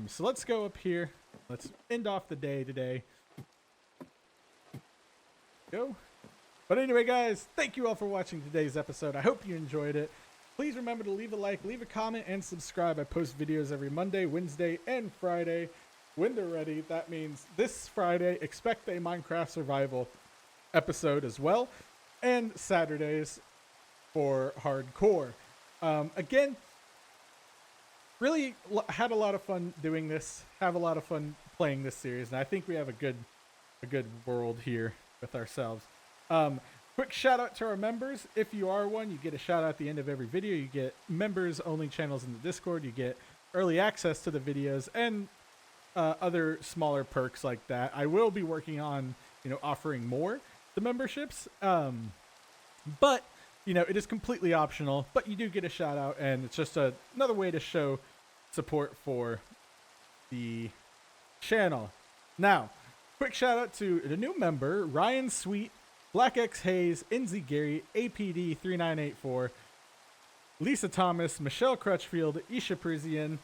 So let's go up here. Let's end off the day today. Go. But anyway, guys, thank you all for watching today's episode. I hope you enjoyed it. Please remember to leave a like, leave a comment, and subscribe. I post videos every Monday, Wednesday, and Friday. When they're ready, that means this Friday, expect a Minecraft survival episode as well. And Saturdays for hardcore. Again, really had a lot of fun doing this. Have a lot of fun playing this series. And I think we have a good world here with ourselves. Quick shout out to our members. If you are one, you get a shout out at the end of every video. You get members only channels in the Discord. You get early access to the videos and other smaller perks like that. I will be working on, you know, offering more the memberships. But you know, it is completely optional, but you do get a shout out, and it's just another way to show support for the channel. Now, quick shout out to the new member, Ryan Sweet, Black X Hayes, NZ Gary, APD 3984, Lisa Thomas, Michelle Crutchfield, Isha Parisian.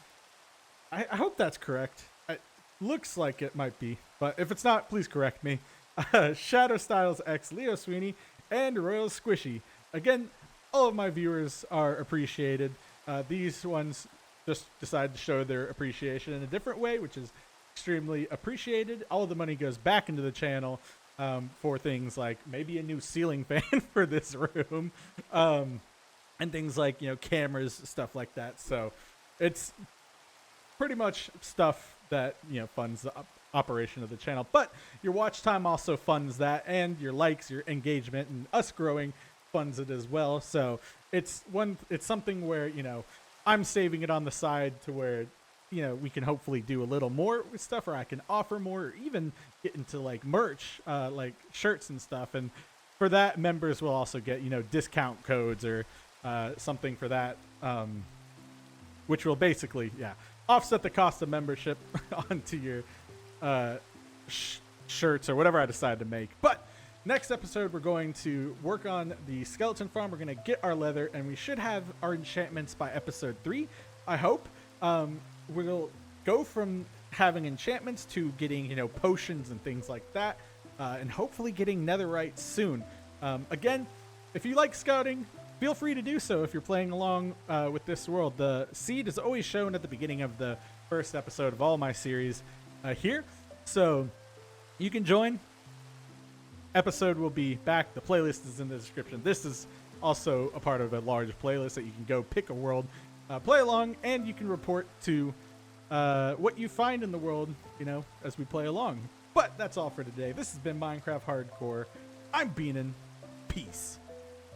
I hope that's correct. It looks like it might be, but if it's not, please correct me. Shadow Styles X, Leo Sweeney, and Royal Squishy. Again, all of my viewers are appreciated. These ones just decide to show their appreciation in a different way, which is extremely appreciated. All of the money goes back into the channel for things like maybe a new ceiling fan for this room, and things like, you know, cameras, stuff like that. So it's pretty much stuff that, you know, funds the operation of the channel. But your watch time also funds that, and your likes, your engagement, and us growing funds it as well. So it's something where, you know, I'm saving it on the side to where, you know, we can hopefully do a little more with stuff, or I can offer more, or even get into like merch, like shirts and stuff. And for that, members will also get, you know, discount codes or something for that, which will basically, yeah, offset the cost of membership onto your shirts or whatever I decide to make. But next episode, we're going to work on the skeleton farm. We're going to get our leather, and we should have our enchantments by episode 3, I hope. We'll go from having enchantments to getting, you know, potions and things like that, and hopefully getting netherite soon. Again, if you like scouting, feel free to do so if you're playing along with this world. The seed is always shown at the beginning of the first episode of all my series here, so you can join. Episode will be back. The playlist is in the description. This is also a part of a large playlist that you can go pick a world, play along, and you can report to what you find in the world, you know, as we play along. But that's all for today. This has been Minecraft Hardcore. I'm Beanin. Peace.